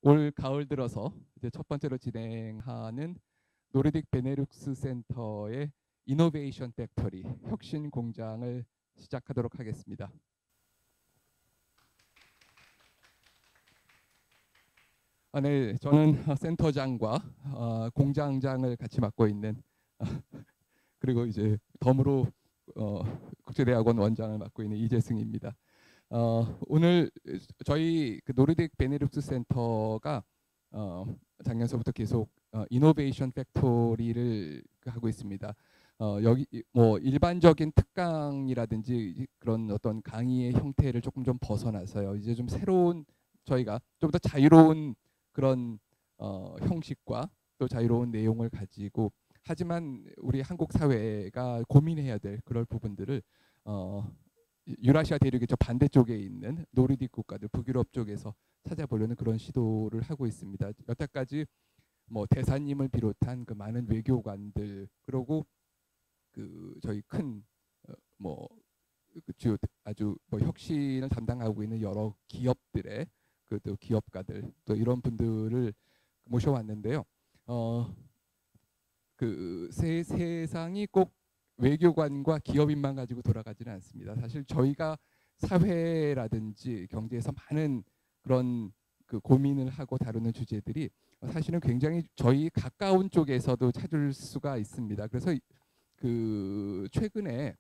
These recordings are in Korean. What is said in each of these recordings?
올 가을 들어서 이제 첫 번째로 진행하는 노르딕 베네룩스 센터의 이노베이션 팩토리 혁신 공장을 시작하도록 하겠습니다. 네, 저는 센터장과 공장장을 같이 맡고 있는 그리고 이제 덤으로 국제대학원 원장을 맡고 있는 이재승입니다. 오늘 저희 그 노르딕 베네룩스 센터가 작년서부터 계속 이노베이션 팩토리를 하고 있습니다. 여기 뭐 일반적인 특강이라든지 그런 어떤 강의의 형태를 조금 좀 벗어나서요. 이제 좀 새로운 저희가 좀 더 자유로운 그런 형식과 또 자유로운 내용을 가지고 하지만 우리 한국 사회가 고민해야 될 그럴 부분들을 유라시아 대륙의 저 반대쪽에 있는 노르딕 국가들 북유럽 쪽에서 찾아보려는 그런 시도를 하고 있습니다. 여태까지 뭐 대사님을 비롯한 그 많은 외교관들 그리고 그 저희 큰뭐 주요 아주 뭐 혁신을 담당하고 있는 여러 기업들의 그 또 기업가들 또 이런 분들을 모셔왔는데요. 그 세상이 꼭 외교관과 기업인만 가지고 돌아가지는 않습니다. 사실 저희가 사회라든지 경제에서 많은 그런 그 고민을 하고 다루는 주제들이 사실은 굉장히 저희 가까운 쪽에서도 찾을 수가 있습니다. 그래서 그 최근에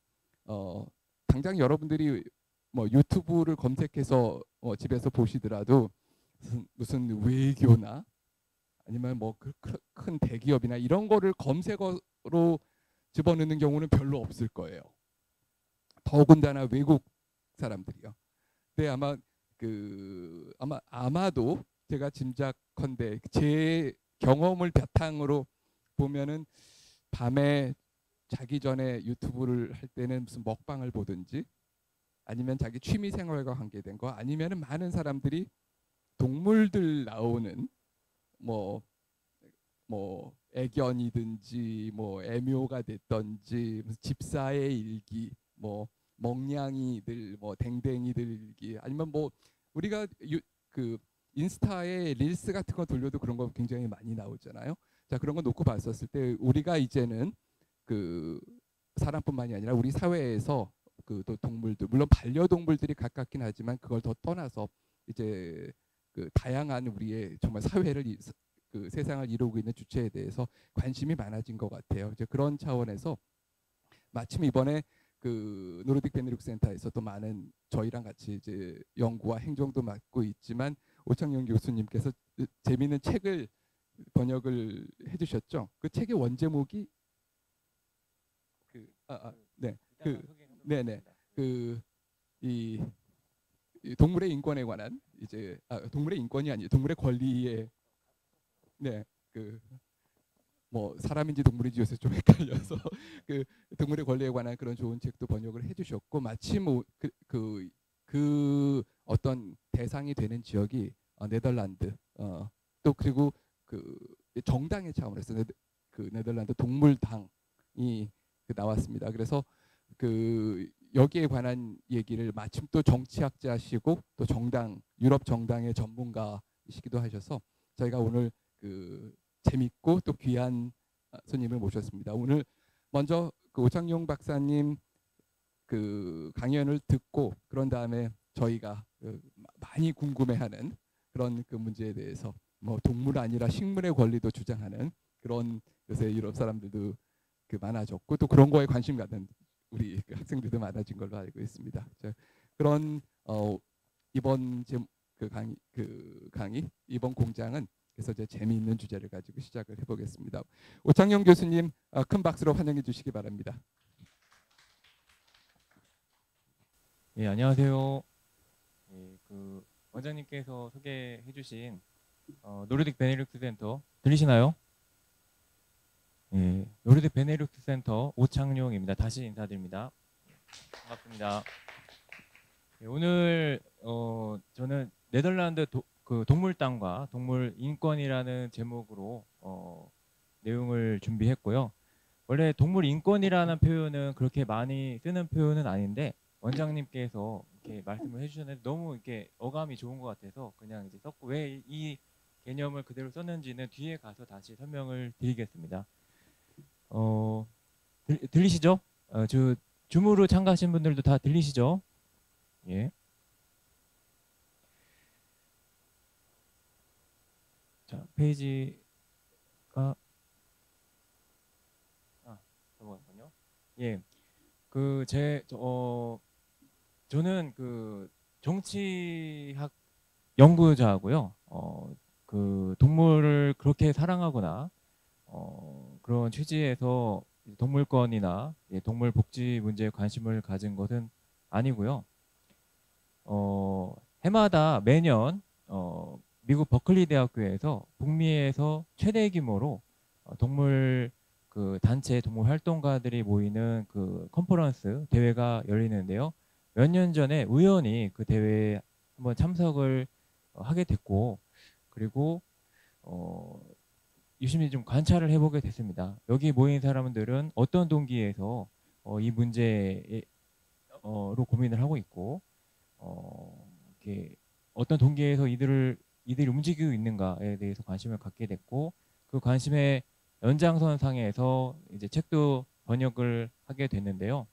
당장 여러분들이 뭐 유튜브를 검색해서 집에서 보시더라도 무슨 외교나 아니면 뭐 큰 대기업이나 이런 거를 검색어로 집어넣는 경우는 별로 없을 거예요. 더군다나 외국 사람들이요. 근데 아마도 제가 짐작컨대 제 경험을 바탕으로 보면은 밤에 자기 전에 유튜브를 할 때는 무슨 먹방을 보든지 아니면 자기 취미 생활과 관계된 거 아니면은 많은 사람들이 동물들 나오는 뭐 애견이든지 뭐 애묘가 됐던지 무슨 집사의 일기 뭐 멍냥이들 뭐 댕댕이들 일기 아니면 뭐 우리가 그 인스타에 릴스 같은 거 돌려도 그런 거 굉장히 많이 나오잖아요. 자 그런 거 놓고 봤었을 때 우리가 이제는 그 사람뿐만이 아니라 우리 사회에서 그 또 동물들 물론 반려동물들이 가깝긴 하지만 그걸 더 떠나서 이제 그 다양한 우리의 정말 사회를 그 세상을 이루고 있는 주체에 대해서 관심이 많아진 것 같아요. 이제 그런 차원에서 마침 이번에 그 노르딕 베네룩 센터에서 또 많은 저희랑 같이 이제 연구와 행정도 맡고 있지만 오창용 교수님께서 재미있는 책을 번역을 해주셨죠. 그 책의 원제목이 네, 네네 이 동물의 인권에 관한 이제 동물의 인권이 아니에요. 동물의 권리에 네, 뭐 사람인지 동물인지 요새 좀 헷갈려서 그 동물의 권리에 관한 그런 좋은 책도 번역을 해주셨고 마침 그 어떤 대상이 되는 지역이 네덜란드 또 그리고 그 정당의 차원에서 그 네덜란드 동물당이 나왔습니다. 그래서 그 여기에 관한 얘기를 마침 또 정치학자시고 또 정당 유럽 정당의 전문가이시기도 하셔서 저희가 오늘 그 재밌고 또 귀한 손님을 모셨습니다. 오늘 먼저 그 오창용 박사님 그 강연을 듣고 그런 다음에 저희가 그 많이 궁금해하는 그런 그 문제에 대해서 뭐 동물 아니라 식물의 권리도 주장하는 그런 요새 유럽 사람들도 그 많아졌고 또 그런 거에 관심 갖는 우리 그 학생들도 많아진 걸로 알고 있습니다. 그런 이번 강의 이번 공장은 그래서 이제 재미있는 주제를 가지고 시작을 해보겠습니다. 오창용 교수님 큰 박수로 환영해 주시기 바랍니다. 예, 안녕하세요. 예, 그 원장님께서 소개해주신 노르딕 베네룩스 센터 들리시나요? 예, 노르딕 베네룩스 센터 오창용입니다. 다시 인사드립니다. 반갑습니다. 예, 오늘 저는 네덜란드 그 동물당과 동물 인권이라는 제목으로 내용을 준비했고요. 원래 동물 인권이라는 표현은 그렇게 많이 쓰는 표현은 아닌데 원장님께서 이렇게 말씀을 해주셨는데 너무 이렇게 어감이 좋은 것 같아서 그냥 이제 썼고 왜 이 개념을 그대로 썼는지는 뒤에 가서 다시 설명을 드리겠습니다. 들리시죠? 줌으로 참가하신 분들도 다 들리시죠? 예. 자, 페이지가 넘어갔군요. 예. 저는 그 정치학 연구자고요. 그 동물을 그렇게 사랑하거나 그런 취지에서 동물권이나 동물 복지 문제에 관심을 가진 것은 아니고요. 해마다 매년 미국 버클리 대학교에서 북미에서 최대 규모로 동물 그 단체 동물 활동가들이 모이는 그 컨퍼런스 대회가 열리는데요. 몇 년 전에 우연히 그 대회에 한번 참석을 하게 됐고, 그리고 유심히 좀 관찰을 해보게 됐습니다. 여기 모인 사람들은 어떤 동기에서 이 문제로 고민을 하고 있고, 이렇게 어떤 동기에서 이들이 움직이고 있는가에 대해서 관심을 갖게 됐고, 그 관심의 연장선상에서 이제 책도 번역을 하게 됐는데요.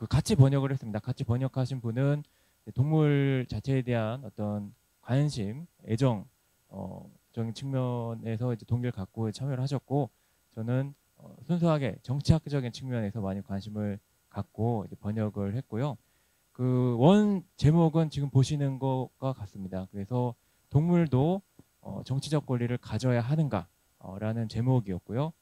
같이 번역을 했습니다. 같이 번역하신 분은 동물 자체에 대한 어떤 관심, 애정, 적인 측면에서 이제 동기를 갖고 참여를 하셨고, 저는 순수하게 정치학적인 측면에서 많이 관심을 갖고 이제 번역을 했고요. 그 원 제목은 지금 보시는 것과 같습니다. 그래서 동물도 정치적 권리를 가져야 하는가 라는 제목이었고요.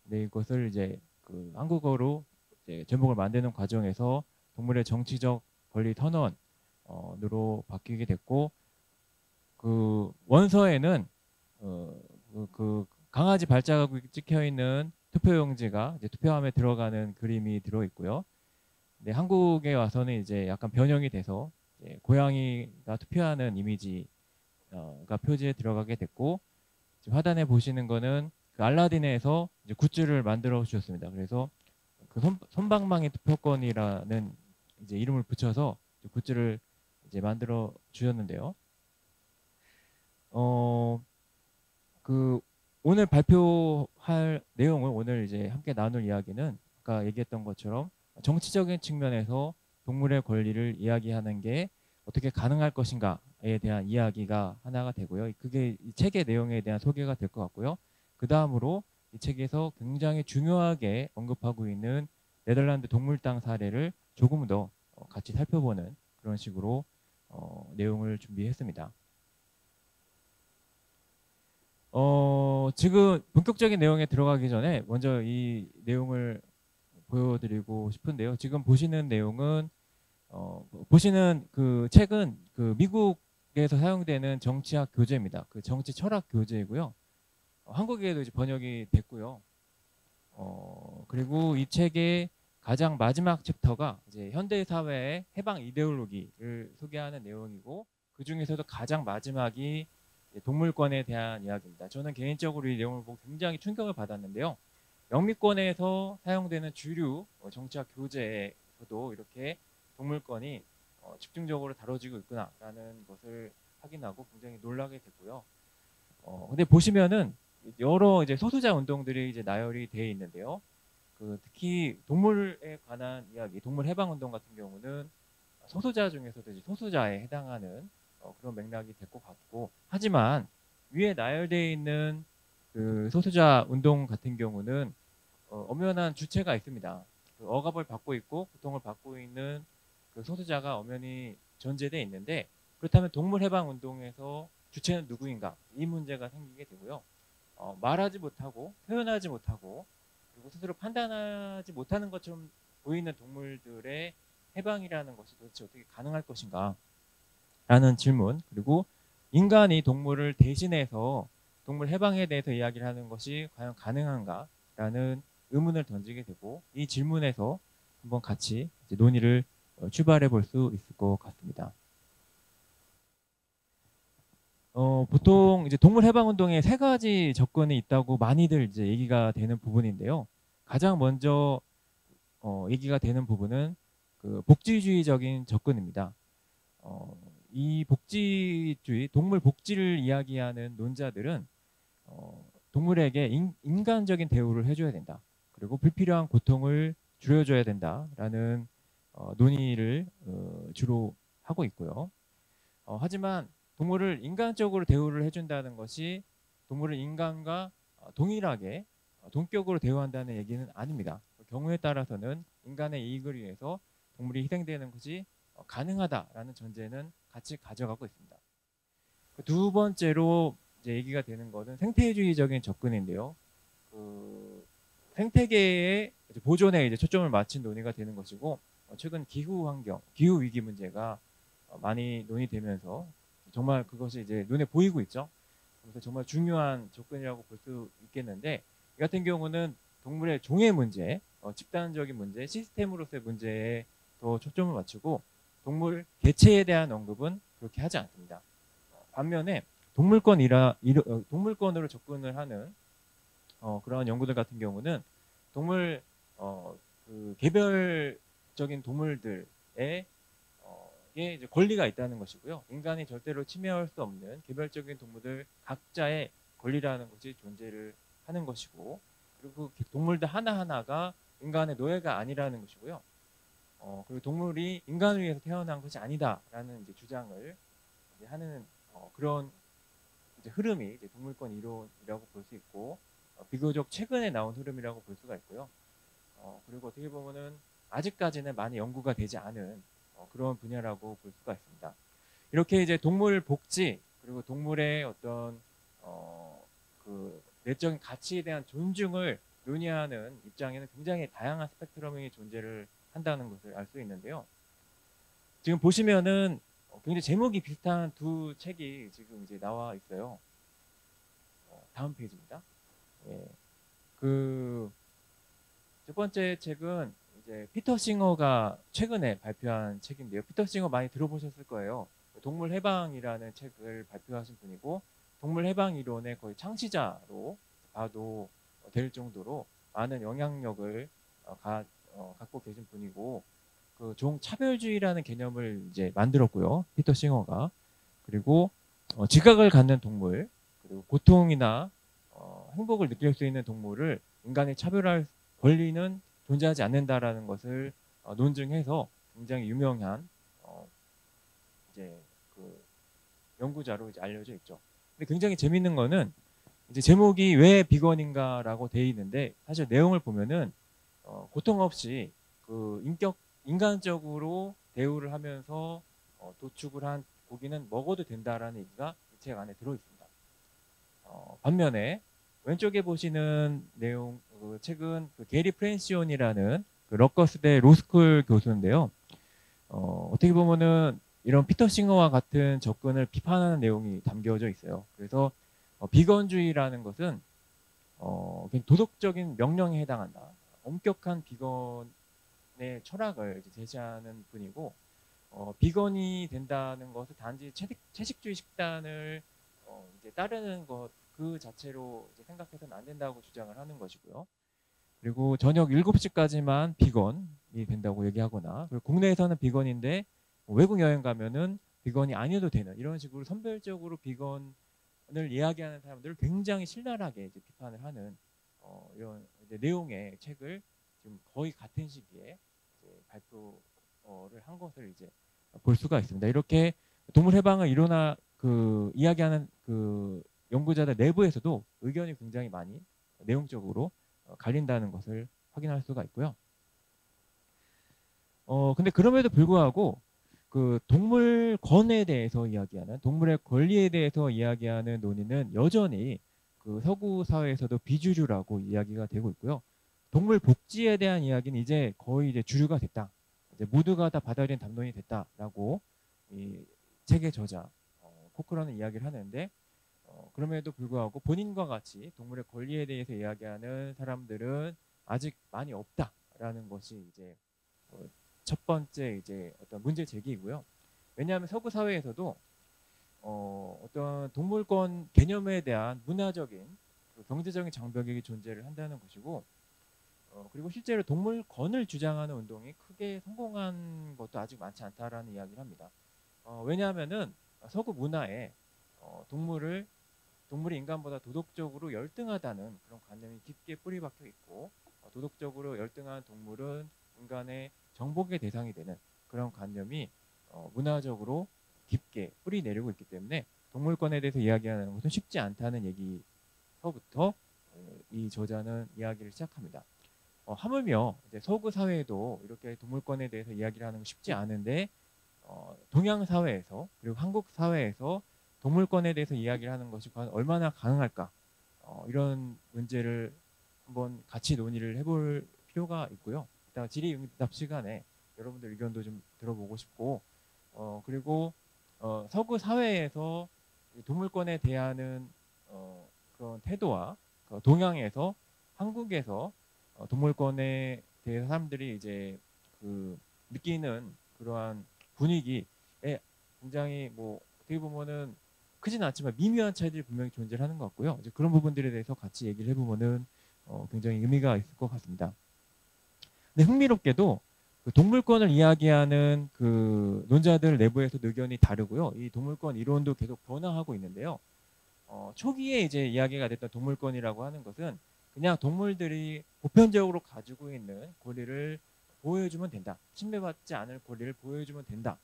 네, 이것을 이제 그 한국어로 이제 제목을 만드는 과정에서 동물의 정치적 권리 선언으로 바뀌게 됐고, 그 원서에는 그 강아지 발자국이 찍혀 있는 투표용지가 이제 투표함에 들어가는 그림이 들어 있고요. 네, 한국에 와서는 이제 약간 변형이 돼서 이제 고양이가 투표하는 이미지가 표지에 들어가게 됐고, 지금 화단에 보시는 거는 그 알라딘에서 이제 굿즈를 만들어 주셨습니다. 그래서 그 손방망이 투표권이라는 이제 이름을 붙여서 굿즈를 이제 만들어 주셨는데요. 그 오늘 발표할 내용을 오늘 이제 함께 나눌 이야기는 아까 얘기했던 것처럼 정치적인 측면에서 동물의 권리를 이야기하는 게 어떻게 가능할 것인가에 대한 이야기가 하나가 되고요. 그게 이 책의 내용에 대한 소개가 될 것 같고요. 그 다음으로 이 책에서 굉장히 중요하게 언급하고 있는 네덜란드 동물당 사례를 조금 더 같이 살펴보는 그런 식으로 내용을 준비했습니다. 지금 본격적인 내용에 들어가기 전에 먼저 이 내용을 보여드리고 싶은데요. 지금 보시는 내용은 보시는 그 책은 그 미국에서 사용되는 정치학 교재입니다. 그 정치 철학 교재이고요. 한국에도 이제 번역이 됐고요. 그리고 이 책의 가장 마지막 챕터가 이제 현대 사회의 해방 이데올로기를 소개하는 내용이고, 그 중에서도 가장 마지막이 동물권에 대한 이야기입니다. 저는 개인적으로 이 내용을 보고 굉장히 충격을 받았는데요. 영미권에서 사용되는 주류 정치학 교재에서도 이렇게 동물권이 집중적으로 다뤄지고 있구나라는 것을 확인하고 굉장히 놀라게 됐고요. 근데 보시면은 여러 이제 소수자 운동들이 이제 나열이 되어 있는데요. 그 특히 동물에 관한 이야기, 동물 해방 운동 같은 경우는 소수자 중에서도 이제 소수자에 해당하는 그런 맥락이 될 것 같고, 하지만 위에 나열되어 있는 그 소수자 운동 같은 경우는 엄연한 주체가 있습니다. 그 억압을 받고 있고 고통을 받고 있는 그 소수자가 엄연히 존재되어 있는데, 그렇다면 동물 해방 운동에서 주체는 누구인가, 이 문제가 생기게 되고요. 말하지 못하고 표현하지 못하고 그리고 스스로 판단하지 못하는 것처럼 보이는 동물들의 해방이라는 것이 도대체 어떻게 가능할 것인가 라는 질문, 그리고 인간이 동물을 대신해서 동물 해방에 대해서 이야기를 하는 것이 과연 가능한가 라는 의문을 던지게 되고, 이 질문에서 한번 같이 이제 논의를 출발해 볼 수 있을 것 같습니다. 보통 이제 동물 해방 운동에 세 가지 접근이 있다고 많이들 이제 얘기가 되는 부분인데요. 가장 먼저 얘기가 되는 부분은 그 복지주의적인 접근입니다. 이 복지주의, 동물 복지를 이야기하는 논자들은 동물에게 인간적인 대우를 해줘야 된다. 그리고 불필요한 고통을 줄여줘야 된다라는 논의를 주로 하고 있고요. 하지만 동물을 인간적으로 대우를 해준다는 것이 동물을 인간과 동일하게 동격으로 대우한다는 얘기는 아닙니다. 경우에 따라서는 인간의 이익을 위해서 동물이 희생되는 것이 가능하다라는 전제는 같이 가져가고 있습니다. 두 번째로 이제 얘기가 되는 것은 생태주의적인 접근인데요. 생태계의 보존에 이제 초점을 맞춘 논의가 되는 것이고, 최근 기후 환경, 기후 위기 문제가 많이 논의되면서 정말 그것이 이제 눈에 보이고 있죠. 그래서 정말 중요한 접근이라고 볼 수 있겠는데, 이 같은 경우는 동물의 종의 문제, 집단적인 문제, 시스템으로서의 문제에 더 초점을 맞추고 동물 개체에 대한 언급은 그렇게 하지 않습니다. 반면에 동물권으로 접근을 하는 그런 연구들 같은 경우는 동물 그 개별적인 동물들의 이제 권리가 있다는 것이고요. 인간이 절대로 침해할 수 없는 개별적인 동물들 각자의 권리라는 것이 존재를 하는 것이고, 그리고 그 동물들 하나하나가 인간의 노예가 아니라는 것이고요. 그리고 동물이 인간을 위해서 태어난 것이 아니다라는 이제 주장을 이제 하는 그런 이제 흐름이 이제 동물권 이론이라고 볼 수 있고, 비교적 최근에 나온 흐름이라고 볼 수가 있고요. 그리고 어떻게 보면은 아직까지는 많이 연구가 되지 않은 그런 분야라고 볼 수가 있습니다. 이렇게 이제 동물 복지 그리고 동물의 어떤 그 내적인 가치에 대한 존중을 논의하는 입장에는 굉장히 다양한 스펙트럼이 존재를 한다는 것을 알 수 있는데요. 지금 보시면은 굉장히 제목이 비슷한 두 책이 지금 이제 나와 있어요. 다음 페이지입니다. 예. 그 첫 번째 책은 이제 피터 싱어가 최근에 발표한 책인데요. 피터 싱어 많이 들어보셨을 거예요. 동물 해방이라는 책을 발표하신 분이고, 동물 해방 이론의 거의 창시자로 봐도 될 정도로 많은 영향력을 갖고 계신 분이고, 그 종 차별주의라는 개념을 이제 만들었고요. 피터 싱어가. 그리고 지각을 갖는 동물, 그리고 고통이나 행복을 느낄 수 있는 동물을 인간이 차별할 권리는 존재하지 않는다라는 것을 논증해서 굉장히 유명한 이제 그 연구자로 이제 알려져 있죠. 근데 굉장히 재밌는 거는 이제 제목이 왜 비건인가라고 돼 있는데, 사실 내용을 보면은 고통 없이 그 인간적으로 대우를 하면서 도축을 한 고기는 먹어도 된다라는 얘기가 이 책 안에 들어 있습니다. 반면에 왼쪽에 보시는 내용, 그 책은 그 게리 프렌시온이라는 그 러커스대 로스쿨 교수인데요. 어떻게 보면은 이런 피터 싱어와 같은 접근을 비판하는 내용이 담겨져 있어요. 그래서 비건주의라는 것은 도덕적인 명령에 해당한다. 엄격한 비건의 철학을 이제 제시하는 분이고, 비건이 된다는 것은 단지 채식주의 식단을 이제 따르는 것 그 자체로 이제 생각해서는 안 된다고 주장을 하는 것이고요. 그리고 저녁 7시까지만 비건이 된다고 얘기하거나, 그리고 국내에서는 비건인데 외국 여행 가면은 비건이 아니어도 되는 이런 식으로 선별적으로 비건을 이야기하는 사람들을 굉장히 신랄하게 이제 비판을 하는 이런 이제 내용의 책을 지금 거의 같은 시기에 이제 발표를 한 것을 이제 볼 수가 있습니다. 이렇게 동물 해방을 이야기하는 그 연구자들 내부에서도 의견이 굉장히 많이 내용적으로 갈린다는 것을 확인할 수가 있고요. 근데 그럼에도 불구하고 그 동물권에 대해서 이야기하는, 동물의 권리에 대해서 이야기하는 논의는 여전히 그 서구 사회에서도 비주류라고 이야기가 되고 있고요. 동물 복지에 대한 이야기는 이제 거의 이제 주류가 됐다. 이제 모두가 다 받아들인 담론이 됐다라고 이 책의 저자 코크런은 이야기를 하는데, 그럼에도 불구하고 본인과 같이 동물의 권리에 대해서 이야기하는 사람들은 아직 많이 없다라는 것이 이제 첫 번째 이제 어떤 문제 제기이고요. 왜냐하면 서구 사회에서도 어떤 동물권 개념에 대한 문화적인 경제적인 장벽이 존재를 한다는 것이고, 그리고 실제로 동물권을 주장하는 운동이 크게 성공한 것도 아직 많지 않다라는 이야기를 합니다. 왜냐하면은 서구 문화에 동물이 인간보다 도덕적으로 열등하다는 그런 관념이 깊게 뿌리 박혀 있고, 도덕적으로 열등한 동물은 인간의 정복의 대상이 되는 그런 관념이 문화적으로 깊게 뿌리 내리고 있기 때문에 동물권에 대해서 이야기하는 것은 쉽지 않다는 얘기서부터 이 저자는 이야기를 시작합니다. 하물며 이제 서구 사회에도 이렇게 동물권에 대해서 이야기를 하는 건 쉽지 않은데, 동양 사회에서 그리고 한국 사회에서 동물권에 대해서 이야기를 하는 것이 과연 얼마나 가능할까, 이런 문제를 한번 같이 논의를 해볼 필요가 있고요. 이따가 질의응답 시간에 여러분들 의견도 좀 들어보고 싶고, 그리고 서구 사회에서 동물권에 대한 그런 태도와 동양에서 한국에서 동물권에 대해서 사람들이 이제 그 느끼는 그러한 분위기에 굉장히 뭐 어떻게 보면은 크진 않지만 미묘한 차이들이 분명히 존재하는 것 같고요. 이제 그런 부분들에 대해서 같이 얘기를 해보면은 굉장히 의미가 있을 것 같습니다. 근데 흥미롭게도 그 동물권을 이야기하는 그 논자들 내부에서 의견이 다르고요. 이 동물권 이론도 계속 변화하고 있는데요. 초기에 이제 이야기가 됐던 동물권이라고 하는 것은 그냥 동물들이 보편적으로 가지고 있는 권리를 보호해주면 된다. 침해받지 않을 권리를 보호해주면 된다.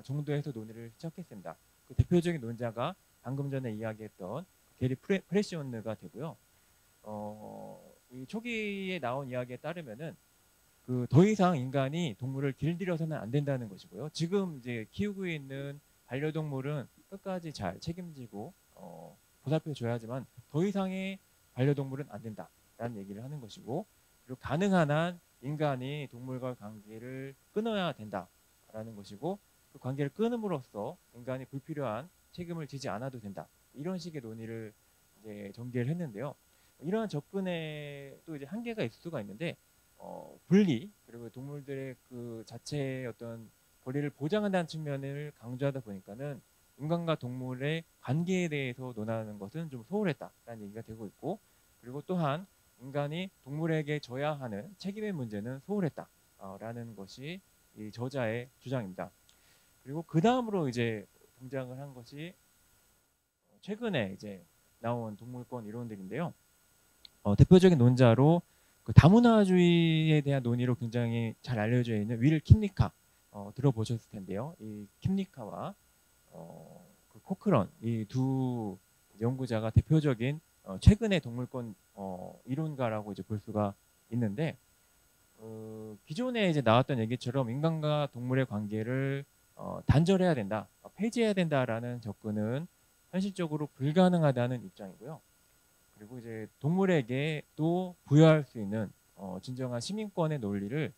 정도에서 논의를 시작했습니다. 그 대표적인 논자가 방금 전에 이야기했던 게리 프레시온느가 되고요. 이 초기에 나온 이야기에 따르면은 그 더 이상 인간이 동물을 길들여서는 안 된다는 것이고요. 지금 이제 키우고 있는 반려동물은 끝까지 잘 책임지고 보살펴 줘야지만 더 이상의 반려동물은 안 된다라는 얘기를 하는 것이고, 그리고 가능한 한 인간이 동물과 관계를 끊어야 된다라는 것이고, 그 관계를 끊음으로써 인간이 불필요한 책임을 지지 않아도 된다. 이런 식의 논의를 이제 전개를 했는데요. 이러한 접근에 또 이제 한계가 있을 수가 있는데, 분리 그리고 동물들의 그 자체의 어떤 권리를 보장한다는 측면을 강조하다 보니까는 인간과 동물의 관계에 대해서 논하는 것은 좀 소홀했다라는 얘기가 되고 있고, 그리고 또한 인간이 동물에게 져야 하는 책임의 문제는 소홀했다라는 것이 이 저자의 주장입니다. 그리고 그 다음으로 이제 등장을 한 것이 최근에 이제 나온 동물권 이론들인데요. 대표적인 논자로 그 다문화주의에 대한 논의로 굉장히 잘 알려져 있는 윌 킴니카 들어보셨을 텐데요. 이 킴니카와 그 코크런 이 두 연구자가 대표적인 최근의 동물권 이론가라고 이제 볼 수가 있는데, 기존에 이제 나왔던 얘기처럼 인간과 동물의 관계를 단절해야 된다, 폐지해야 된다라는 접근은 현실적으로 불가능하다는 입장이고요. 그리고 이제 동물에게 또 부여할 수 있는 진정한 시민권의 논리를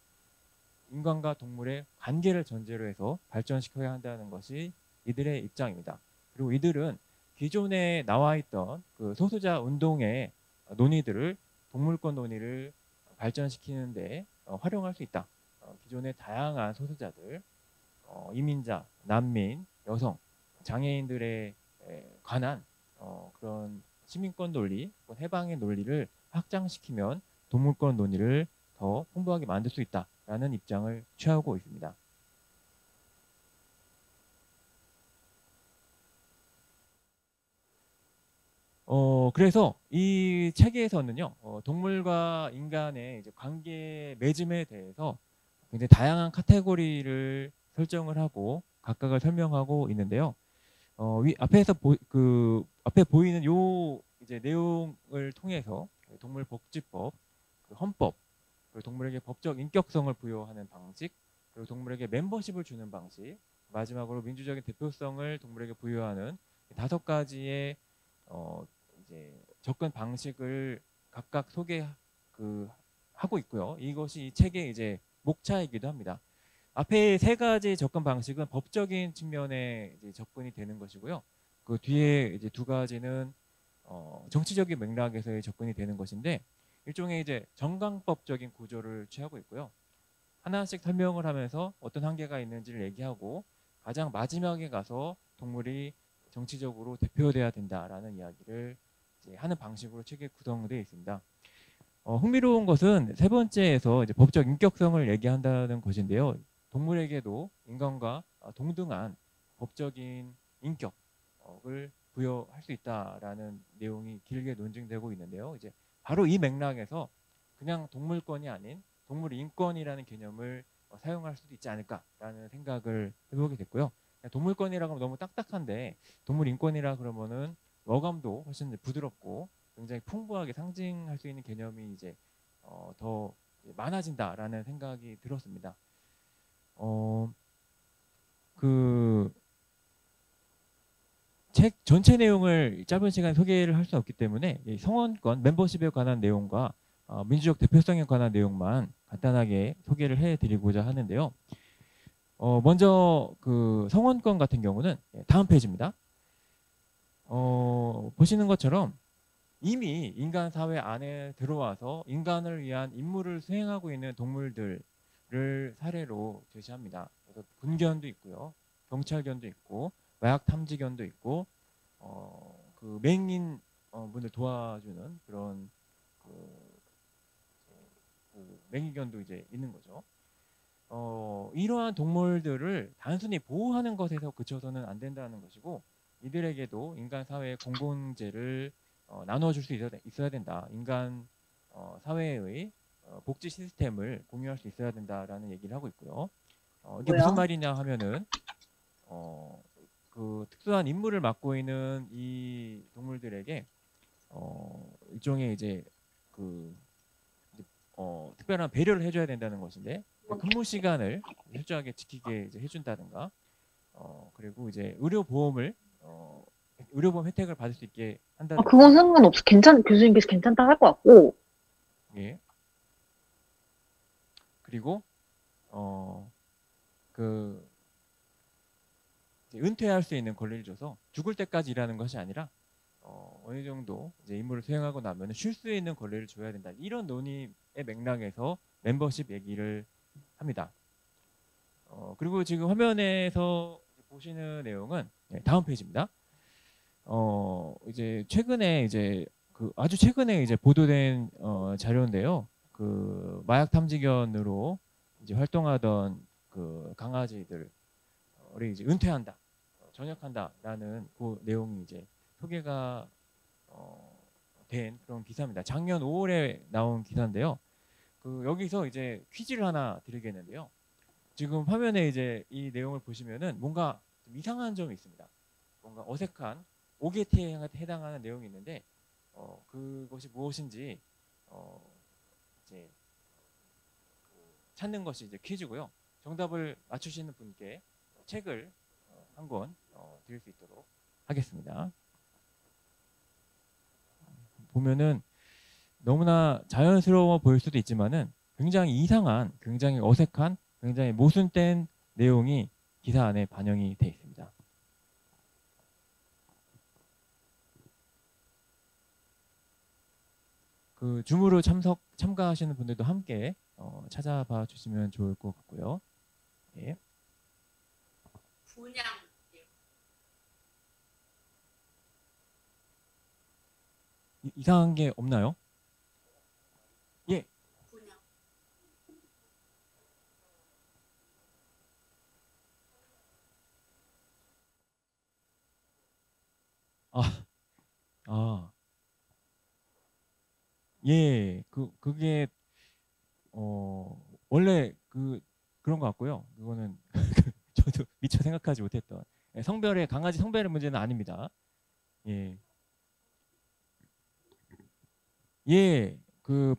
인간과 동물의 관계를 전제로 해서 발전시켜야 한다는 것이 이들의 입장입니다. 그리고 이들은 기존에 나와 있던 그 소수자 운동의 논의들을 동물권 논의를 발전시키는데 활용할 수 있다. 기존의 다양한 소수자들, 이민자, 난민, 여성, 장애인들에 관한 그런 시민권 논리, 해방의 논리를 확장시키면 동물권 논의를 더 풍부하게 만들 수 있다라는 입장을 취하고 있습니다. 그래서 이 책에서는요, 동물과 인간의 이제 관계 맺음에 대해서 굉장히 다양한 카테고리를 설정을 하고 각각을 설명하고 있는데요. 앞에서 앞에 보이는 요 이제 내용을 통해서 동물복지법, 그 헌법, 그리고 동물에게 법적 인격성을 부여하는 방식, 그리고 동물에게 멤버십을 주는 방식, 마지막으로 민주적인 대표성을 동물에게 부여하는 5가지의 이제 접근 방식을 각각 하고 있고요. 이것이 이 책의 이제 목차이기도 합니다. 앞에 3가지 접근 방식은 법적인 측면에 이제 접근이 되는 것이고요. 그 뒤에 이제 2가지는 정치적인 맥락에서의 접근이 되는 것인데, 일종의 이제 정강법적인 구조를 취하고 있고요. 하나씩 설명을 하면서 어떤 한계가 있는지를 얘기하고, 가장 마지막에 가서 동물이 정치적으로 대표돼야 된다라는 이야기를 이제 하는 방식으로 책에 구성되어 있습니다. 흥미로운 것은 3번째에서 이제 법적 인격성을 얘기한다는 것인데요. 동물에게도 인간과 동등한 법적인 인격을 부여할 수 있다라는 내용이 길게 논증되고 있는데요. 이제 바로 이 맥락에서 그냥 동물권이 아닌 동물 인권이라는 개념을 사용할 수도 있지 않을까라는 생각을 해보게 됐고요. 동물권이라고 하면 너무 딱딱한데 동물 인권이라 그러면은 어감도 훨씬 부드럽고 굉장히 풍부하게 상징할 수 있는 개념이 이제 더 많아진다라는 생각이 들었습니다. 그 책 전체 내용을 짧은 시간에 소개를 할 수 없기 때문에 이 성원권 멤버십에 관한 내용과 민주적 대표성에 관한 내용만 간단하게 소개를 해드리고자 하는데요. 먼저 그 성원권 같은 경우는 다음 페이지입니다. 보시는 것처럼 이미 인간 사회 안에 들어와서 인간을 위한 임무를 수행하고 있는 동물들을 사례로 제시합니다. 그래서 군견도 있고요, 경찰견도 있고, 마약 탐지견도 있고, 그 맹인 분을 도와주는 그런 그 맹인견도 이제 있는 거죠. 이러한 동물들을 단순히 보호하는 것에서 그쳐서는 안 된다는 것이고, 이들에게도 인간 사회의 공공재를 나눠줄 수 있어야 된다. 인간 사회의 복지 시스템을 공유할 수 있어야 된다라는 얘기를 하고 있고요. 이게 뭐야? 무슨 말이냐 하면은 그 특수한 임무를 맡고 있는 이 동물들에게 일종의 이제 그 특별한 배려를 해줘야 된다는 것인데, 근무 시간을 철저하게 지키게 이제 해준다든가, 그리고 이제 의료보험 혜택을 받을 수 있게 한다든가. 그건 상관없어. 교수님께서 괜찮다 할 것 같고. 예. 그리고 그 이제 은퇴할 수 있는 권리를 줘서 죽을 때까지 일하는 것이 아니라 어느 정도 이제 임무를 수행하고 나면 쉴 수 있는 권리를 줘야 된다. 이런 논의의 맥락에서 멤버십 얘기를 합니다. 그리고 지금 화면에서 보시는 내용은 다음 페이지입니다. 이제 최근에 이제 아주 최근에 이제 보도된 자료인데요. 그 마약 탐지견으로 이제 활동하던 그 강아지들이 이제 은퇴한다, 전역한다라는 그 내용이 이제 소개가 된 그런 기사입니다. 작년 5월에 나온 기사인데요. 여기서 이제 퀴즈를 하나 드리겠는데요. 지금 화면에 이제 이 내용을 보시면은 뭔가 좀 이상한 점이 있습니다. 뭔가 어색한 오게티에 해당하는 내용이 있는데 그것이 무엇인지 이제 찾는 것이 이제 퀴즈고요. 정답을 맞추시는 분께 책을 한 권 드릴 수 있도록 하겠습니다. 보면은 너무나 자연스러워 보일 수도 있지만은 굉장히 이상한, 굉장히 어색한, 굉장히 모순된 내용이 기사 안에 반영이 되어 있습니다. 그 줌으로 참가하시는 분들도 함께 찾아봐 주시면 좋을 것 같고요. 예. 분양. 이상한 게 없나요? 예. 분양. 예. 그게 원래 그런 것 같고요. 그거는 저도 미처 생각하지 못했던 강아지 성별의 문제는 아닙니다. 예. 예. 그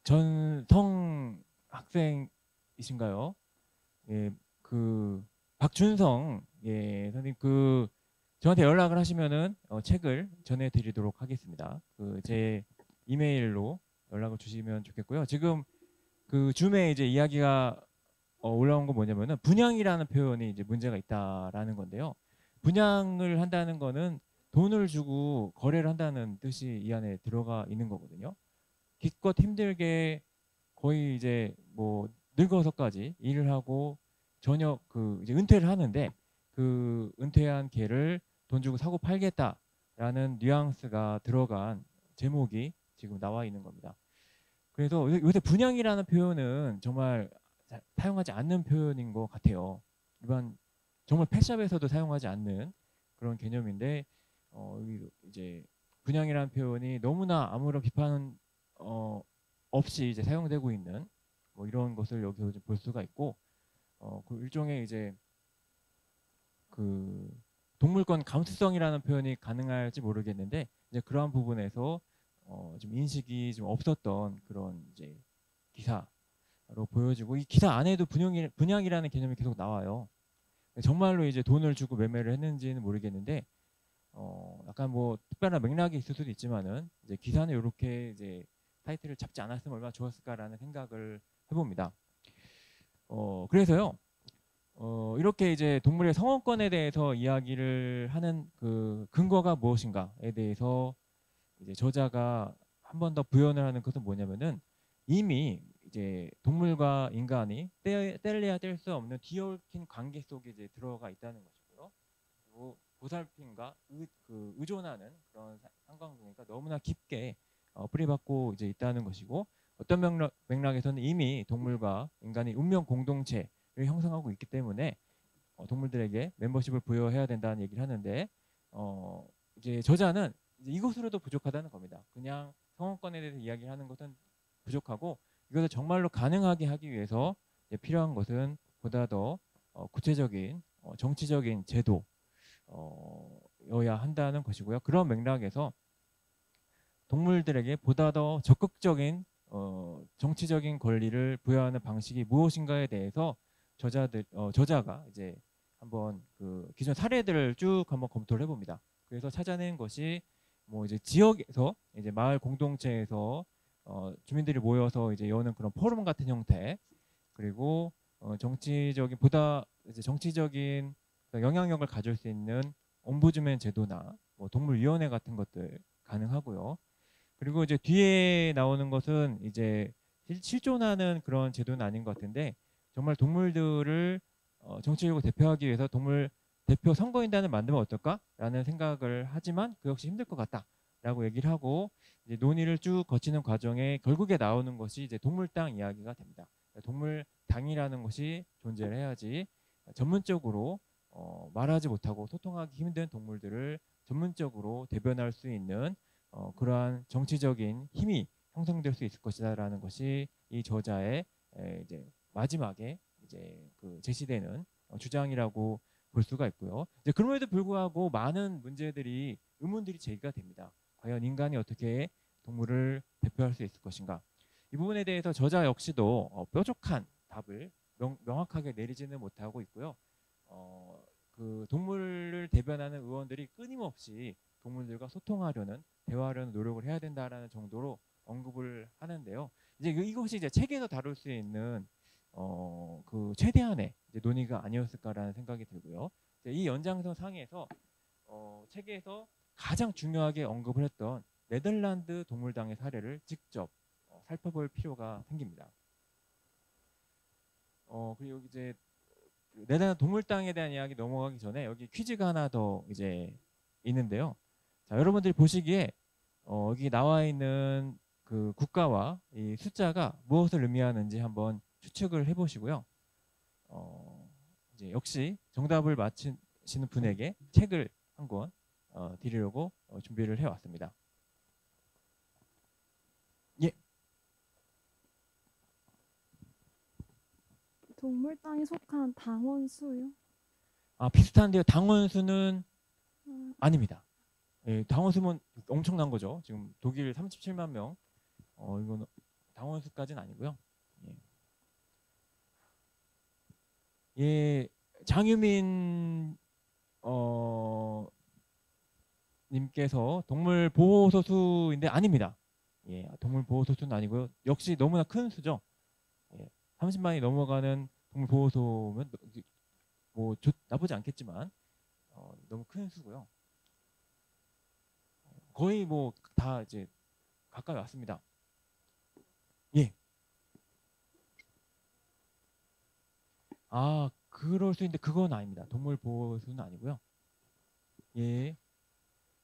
박전성 학생이신가요? 예. 박준성 선생님 저한테 연락을 하시면은 책을 전해드리도록 하겠습니다. 제 이메일로 연락을 주시면 좋겠고요. 지금 줌에 이제 이야기가 올라온 건 뭐냐면은 분양이라는 표현이 이제 문제가 있다라는 건데요. 분양을 한다는 거는 돈을 주고 거래를 한다는 뜻이 이 안에 들어가 있는 거거든요. 기껏 힘들게 거의 이제 뭐 늙어서까지 일을 하고 이제 은퇴를 하는데 그 은퇴한 개를 돈 주고 사고 팔겠다라는 뉘앙스가 들어간 제목이 지금 나와 있는 겁니다. 그래서 요새 분양이라는 표현은 정말 사용하지 않는 표현인 것 같아요. 일반 정말 펫샵에서도 사용하지 않는 그런 개념인데 여기 이제 분양이라는 표현이 너무나 아무런 비판 없이 이제 사용되고 있는 뭐 이런 것을 여기서 볼 수가 있고 그 일종의 이제 그 동물권 감수성이라는 표현이 가능할지 모르겠는데 이제 그러한 부분에서 좀 인식이 좀 없었던 그런 이제 기사로 보여지고 이 기사 안에도 분양이라는 개념이 계속 나와요. 정말로 이제 돈을 주고 매매를 했는지는 모르겠는데 약간 뭐 특별한 맥락이 있을 수도 있지만은 이제 기사는 이렇게 이제 타이틀을 잡지 않았으면 얼마나 좋았을까라는 생각을 해봅니다. 그래서요. 이렇게 이제 동물의 성원권에 대해서 이야기를 하는 그 근거가 무엇인가에 대해서 이제 저자가 한 번 더 부연을 하는 것은 뭐냐면은 이미 이제 동물과 인간이 뗄래야 뗄 수 없는 뒤얽힌 관계 속에 이제 들어가 있다는 것이고요. 그리고 보살핌과 의존하는 그런 상관관계가 너무나 깊게 뿌리박고 이제 있다는 것이고 어떤 맥락에서는 이미 동물과 인간이 운명 공동체를 형성하고 있기 때문에 동물들에게 멤버십을 부여해야 된다는 얘기를 하는데 이제 저자는 이제 이것으로도 부족하다는 겁니다. 그냥 성원권에 대해서 이야기를 하는 것은 부족하고 이것을 정말로 가능하게 하기 위해서 필요한 것은 보다 더 구체적인 정치적인 제도 여야 한다는 것이고요. 그런 맥락에서 동물들에게 보다 더 적극적인 정치적인 권리를 부여하는 방식이 무엇인가에 대해서 저자가 이제 한번 그 기존 사례들을 쭉 한번 검토를 해봅니다. 그래서 찾아낸 것이 뭐 이제 지역에서 이제 마을 공동체에서 주민들이 모여서 이제 여는 그런 포럼 같은 형태, 그리고 정치적인 보다 이제 정치적인 영향력을 가질 수 있는 옴부즈맨 제도나 뭐 동물위원회 같은 것들 가능하고요. 그리고 이제 뒤에 나오는 것은 이제 실존하는 그런 제도는 아닌 것 같은데 정말 동물들을 정치적으로 대표하기 위해서 동물 대표 선거인단을 만들면 어떨까라는 생각을 하지만 그 역시 힘들 것 같다라고 얘기를 하고 이제 논의를 쭉 거치는 과정에 결국에 나오는 것이 이제 동물당 이야기가 됩니다. 동물당이라는 것이 존재를 해야지 전문적으로 말하지 못하고 소통하기 힘든 동물들을 전문적으로 대변할 수 있는 그러한 정치적인 힘이 형성될 수 있을 것이다라는 것이 이 저자의 이제 마지막에 이제 그 제시되는 주장이라고 볼 수가 있고요. 이제 그럼에도 불구하고 많은 문제들이 의문들이 제기가 됩니다. 과연 인간이 어떻게 동물을 대표할 수 있을 것인가? 이 부분에 대해서 저자 역시도 뾰족한 답을 명확하게 내리지는 못하고 있고요. 그 동물을 대변하는 의원들이 끊임없이 동물들과 소통하려는 대화하려는 노력을 해야 된다라는 정도로 언급을 하는데요. 이제 이것이 이제 책에서 다룰 수 있는 그 최대한의 이제 논의가 아니었을까라는 생각이 들고요. 이 연장선 상에서 책에서 가장 중요하게 언급을 했던 네덜란드 동물당의 사례를 직접 살펴볼 필요가 생깁니다. 그리고 이제 네덜란드 동물당에 대한 이야기 넘어가기 전에 여기 퀴즈가 하나 더 이제 있는데요. 자, 여러분들이 보시기에 여기 나와 있는 그 국가와 이 숫자가 무엇을 의미하는지 한번 추측을 해보시고요. 이제 역시 정답을 맞히시는 분에게 책을 한 권 드리려고 준비를 해왔습니다. 예. 동물당에 속한 당원 수요? 비슷한데요. 당원 수는 아닙니다. 예, 당원 수는 엄청난 거죠. 지금 독일 37만 명. 이건 당원 수까지는 아니고요. 예, 장유민 님께서 동물 보호소 수인데 아닙니다. 예, 동물 보호소 수는 아니고요. 역시 너무나 큰 수죠. 예, 30만이 넘어가는 동물 보호소면 뭐 나쁘지 않겠지만 너무 큰 수고요. 거의 뭐 다 이제 가까이 왔습니다. 예. 그럴 수 있는데 그건 아닙니다. 동물 보호수는 아니고요. 예.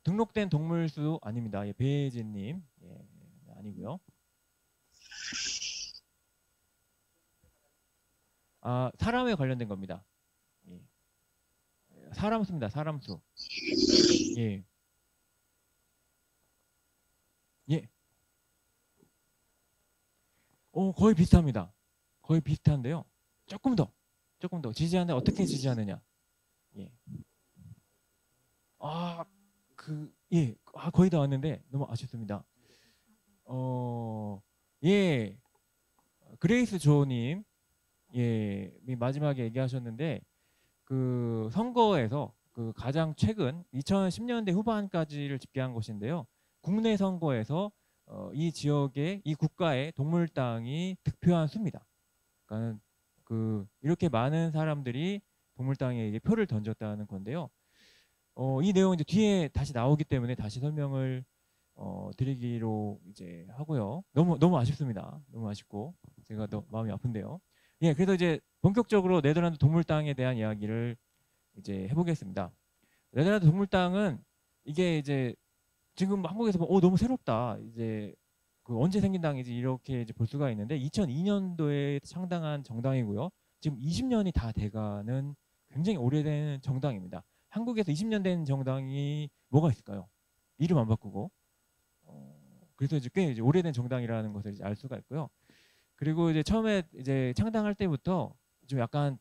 등록된 동물수 아닙니다. 예, 배혜진님. 예, 아니고요. 사람에 관련된 겁니다. 예. 사람 수입니다. 사람 수. 예. 예. 거의 비슷합니다. 거의 비슷한데요. 조금 더 지지하는데 어떻게 지지하느냐. 예. 예. 거의 다 왔는데 너무 아쉽습니다. 예. 그레이스 조님, 예, 마지막에 얘기하셨는데 그 선거에서 그 가장 최근 2010년대 후반까지를 집계한 것인데요. 국내 선거에서 이 지역의 이 국가의 동물당이 득표한 수입니다. 그러니까 이렇게 많은 사람들이 동물당에게 표를 던졌다는 건데요. 이 내용 이제 뒤에 다시 나오기 때문에 다시 설명을 드리기로 이제 하고요. 너무 아쉽습니다. 너무 아쉽고 제가 더 마음이 아픈데요. 예, 그래서 이제 본격적으로 네덜란드 동물당에 대한 이야기를 이제 해보겠습니다. 네덜란드 동물당은 이게 이제 지금 한국에서 보면 너무 새롭다. 이제 언제 생긴 당이지 이렇게 이제 볼 수가 있는데 2002년도에 창당한 정당이고요. 지금 20년이 다 돼가는 굉장히 오래된 정당입니다. 한국에서 20년 된 정당이 뭐가 있을까요? 이름 안 바꾸고. 그래서 이제 꽤 이제 오래된 정당이라는 것을 이제 알 수가 있고요. 그리고 이제 처음에 이제 창당할 때부터 좀 약간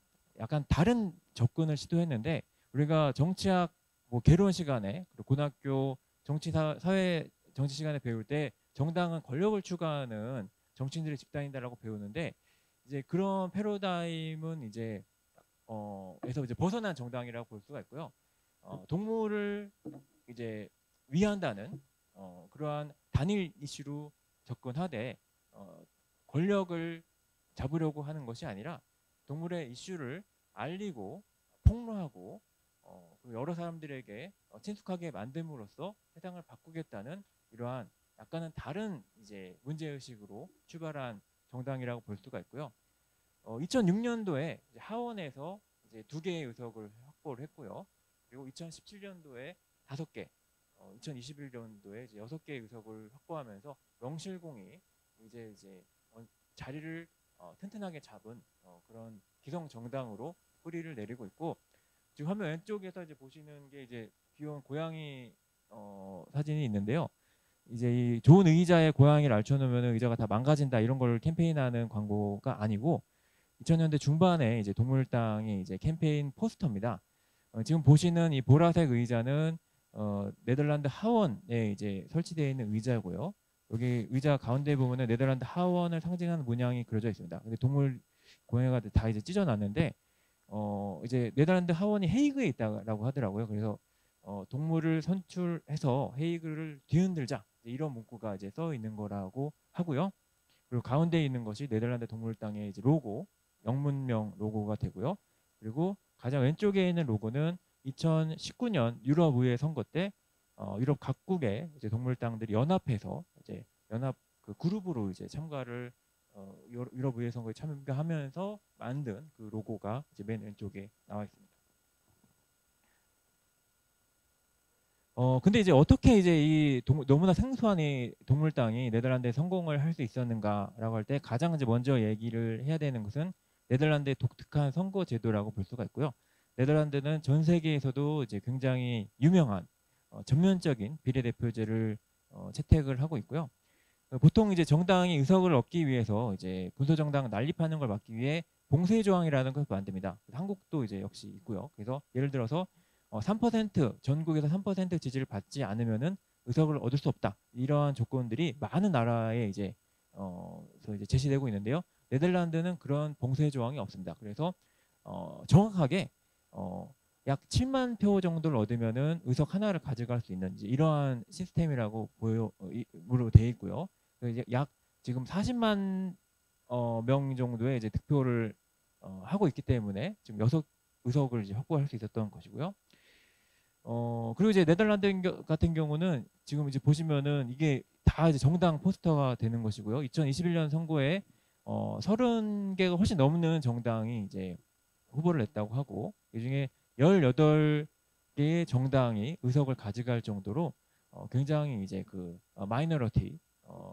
다른 접근을 시도했는데 우리가 정치학 개론 시간에 그리고 고등학교 사회 정치 시간에 배울 때 정당은 권력을 추구하는 정치인들의 집단이다라고 배우는데 이제 그런 패러다임은 이제 에서 이제 벗어난 정당이라고 볼 수가 있고요. 동물을 이제 위한다는 그러한 단일 이슈로 접근하되 권력을 잡으려고 하는 것이 아니라 동물의 이슈를 알리고 폭로하고 여러 사람들에게 친숙하게 만듦으로써 세상을 바꾸겠다는 이러한 약간은 다른 이제 문제의식으로 출발한 정당이라고 볼 수가 있고요. 2006년도에 하원에서 이제 2개의 의석을 확보를 했고요. 그리고 2017년도에 5개, 2021년도에 이제 6개의 의석을 확보하면서 명실공히 이제 자리를 튼튼하게 잡은 그런 기성 정당으로 뿌리를 내리고 있고 지금 화면 왼쪽에서 이제 보시는 게 이제 귀여운 고양이 사진이 있는데요. 이제 이 좋은 의자에 고양이를 앉혀놓으면 의자가 다 망가진다 이런 걸 캠페인하는 광고가 아니고 2000년대 중반에 이제 동물당의 이제 캠페인 포스터입니다. 지금 보시는 이 보라색 의자는 네덜란드 하원에 이제 설치되어 있는 의자고요. 여기 의자 가운데 보면은 네덜란드 하원을 상징하는 문양이 그려져 있습니다. 근데 동물 고양이가 다 이제 찢어놨는데 이제 네덜란드 하원이 헤이그에 있다라고 하더라고요. 그래서 동물을 선출해서 헤이그를 뒤흔들자 이런 문구가 이제 써 있는 거라고 하고요. 그리고 가운데 있는 것이 네덜란드 동물당의 이제 로고, 영문명 로고가 되고요. 그리고 가장 왼쪽에 있는 로고는 2019년 유럽 의회 선거 때 유럽 각국의 이제 동물당들이 연합해서 이제 연합 그 그룹으로 이제 참가를 유럽 의회 선거에 참가하면서 만든 그 로고가 이제 맨 왼쪽에 나와 있습니다. 근데 이제 어떻게 이제 이 너무나 생소한 이 동물당이 네덜란드에 성공을 할 수 있었는가라고 할 때 가장 이제 먼저 얘기를 해야 되는 것은 네덜란드의 독특한 선거 제도라고 볼 수가 있고요. 네덜란드는 전 세계에서도 이제 굉장히 유명한 전면적인 비례대표제를 채택을 하고 있고요. 보통 이제 정당이 의석을 얻기 위해서 이제 군소정당 난립하는 걸 막기 위해 봉쇄 조항이라는 것을 만듭니다. 한국도 이제 역시 있고요. 그래서 예를 들어서 3% 전국에서 3% 지지를 받지 않으면은 의석을 얻을 수 없다. 이러한 조건들이 많은 나라에 이제 제시되고 있는데요. 네덜란드는 그런 봉쇄 조항이 없습니다. 그래서 정확하게 약 7만 표 정도를 얻으면은 의석 하나를 가져갈 수 있는 이러한 시스템이라고 으로 되어 있고요. 약 지금 40만 명 정도의 이제 득표를 하고 있기 때문에 지금 6의석을 이제 확보할 수 있었던 것이고요. 그리고 이제 네덜란드 같은 경우는 지금 이제 보시면은 이게 다 이제 정당 포스터가 되는 것이고요. 2021년 선거에 30개가 훨씬 넘는 정당이 이제 후보를 냈다고 하고 이 중에 18개의 정당이 의석을 가져갈 정도로 굉장히 이제 그 마이너리티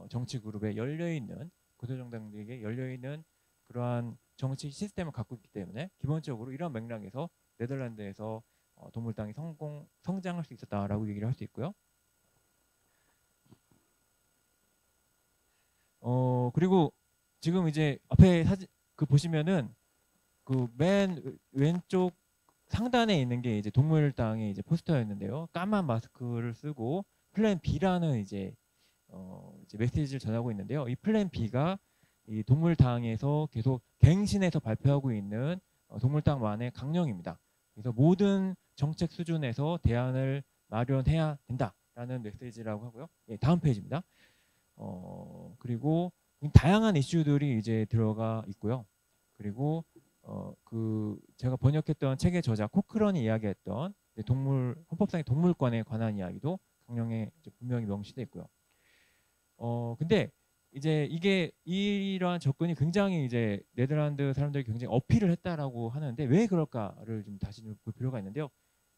정치 그룹에 열려 있는 구도 정당들에게 열려 있는 그러한 정치 시스템을 갖고 있기 때문에 기본적으로 이런 맥락에서 네덜란드에서 동물당이 성장할 수 있었다라고 얘기를 할 수 있고요. 그리고 지금 이제 앞에 사진 보시면은 그 맨 왼쪽 상단에 있는 게 이제 동물당의 이제 포스터였는데요. 까만 마스크를 쓰고 플랜 B라는 이제 메시지를 전하고 있는데요. 이 플랜 B가 이 동물당에서 계속 갱신해서 발표하고 있는 동물당만의 강령입니다. 그래서 모든 정책 수준에서 대안을 마련해야 된다라는 메시지라고 하고요. 예, 다음 페이지입니다. 그리고 다양한 이슈들이 이제 들어가 있고요. 그리고 제가 번역했던 책의 저자 코크런이 이야기했던 헌법상의 동물권에 관한 이야기도 강령에 분명히 명시되어 있고요. 근데 이제 이러한 접근이 굉장히 이제 네덜란드 사람들이 굉장히 어필을 했다라고 하는데 왜 그럴까를 좀 다시 볼 필요가 있는데요.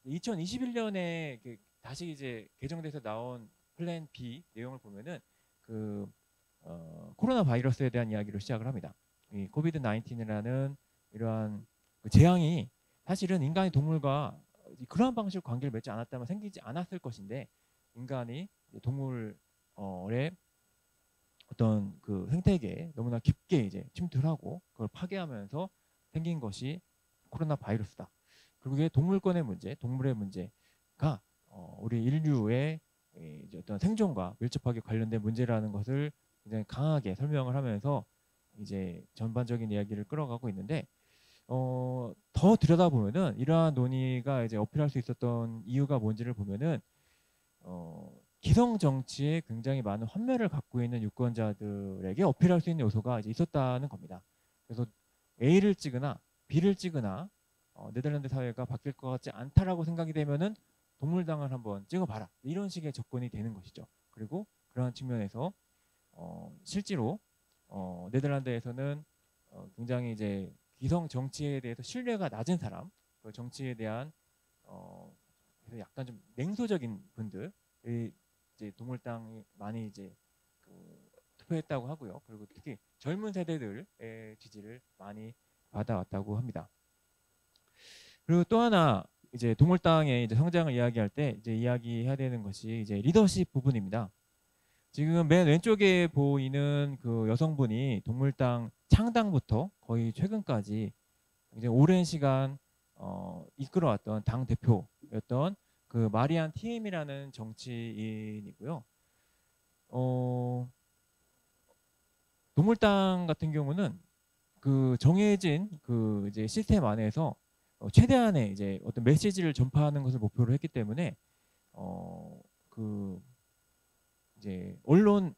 2021년에 다시 이제 개정돼서 나온 플랜 B 내용을 보면은 코로나 바이러스에 대한 이야기로 시작을 합니다. 이 코비드 19이라는 이러한 재앙이 사실은 인간이 동물과 그러한 방식으로 관계를 맺지 않았다면 생기지 않았을 것인데 인간이 동물의 어떤 그 생태계에 너무나 깊게 이제 침투를 하고 그걸 파괴하면서 생긴 것이 코로나 바이러스다. 그리고 이게 동물권의 문제, 동물의 문제가 우리 인류의 이제 어떤 생존과 밀접하게 관련된 문제라는 것을 굉장히 강하게 설명을 하면서 이제 전반적인 이야기를 끌어가고 있는데 더 들여다보면은 이러한 논의가 이제 어필할 수 있었던 이유가 뭔지를 보면은 기성 정치에 굉장히 많은 환멸을 갖고 있는 유권자들에게 어필할 수 있는 요소가 이제 있었다는 겁니다. 그래서 A를 찍으나 B를 찍으나 네덜란드 사회가 바뀔 것 같지 않다라고 생각이 되면은 동물당을 한번 찍어봐라 이런 식의 접근이 되는 것이죠. 그리고 그러한 측면에서 실제로 네덜란드에서는 굉장히 이제 기성 정치에 대해서 신뢰가 낮은 사람, 그 정치에 대한 약간 좀 냉소적인 분들이 이제 동물당이 많이 이제 투표했다고 하고요. 그리고 특히 젊은 세대들의 지지를 많이 받아왔다고 합니다. 그리고 또 하나 이제 동물당의 이제 성장을 이야기할 때 이제 이야기해야 되는 것이 이제 리더십 부분입니다. 지금 맨 왼쪽에 보이는 그 여성분이 동물당 창당부터 거의 최근까지 굉장히 오랜 시간 이끌어왔던 당 대표였던 그 마리안 TM이라는 정치인이고요. 동물당 같은 경우는 그 정해진 그 이제 시스템 안에서 최대한의 이제 어떤 메시지를 전파하는 것을 목표로 했기 때문에 그 이제 언론을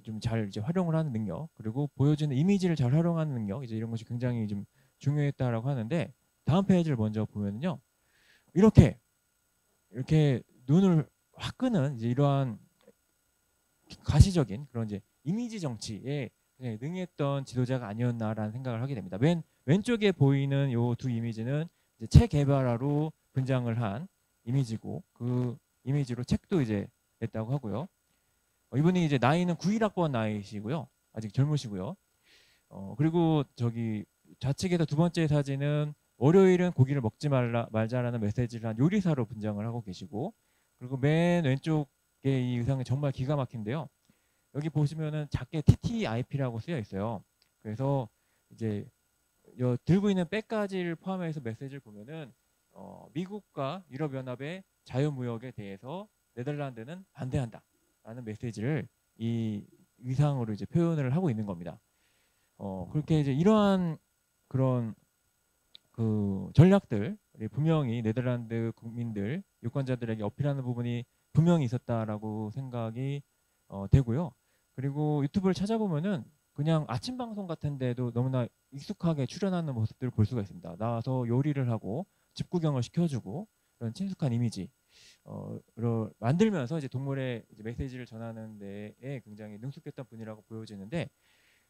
좀 잘 이제 활용을 하는 능력, 그리고 보여지는 이미지를 잘 활용하는 능력, 이제 이런 것이 굉장히 좀 중요했다라고 하는데 다음 페이지를 먼저 보면은요, 이렇게 눈을 확 끄는 이제 이러한 가시적인 그런 이제 이미지 정치에 능했던 지도자가 아니었나라는 생각을 하게 됩니다. 맨 왼쪽에 보이는 요 두 이미지는 이제 체게바라로 분장을 한 이미지고 그 이미지로 책도 이제 냈다고 하고요. 이분이 이제 나이는 91학번 나이시고요. 아직 젊으시고요. 그리고 저기 좌측에서 두 번째 사진은 월요일은 고기를 먹지 말자라는 메시지를 한 요리사로 분장을 하고 계시고, 그리고 맨 왼쪽에 이 의상이 정말 기가 막힌데요. 여기 보시면은 작게 TTIP라고 쓰여 있어요. 그래서 이제 들고 있는 백까지를 포함해서 메시지를 보면은 미국과 유럽연합의 자유무역에 대해서 네덜란드는 반대한다 라는 메시지를 이 의상으로 이제 표현을 하고 있는 겁니다. 그렇게 이제 이러한 그런 그 전략들이 분명히 네덜란드 국민들, 유권자들에게 어필하는 부분이 분명히 있었다라고 생각이 되고요. 그리고 유튜브를 찾아보면은 그냥 아침 방송 같은 데도 너무나 익숙하게 출연하는 모습들을 볼 수가 있습니다. 나와서 요리를 하고 집 구경을 시켜주고 그런 친숙한 이미지 만들면서 이제 동물의 이제 메시지를 전하는 데에 굉장히 능숙했던 분이라고 보여지는데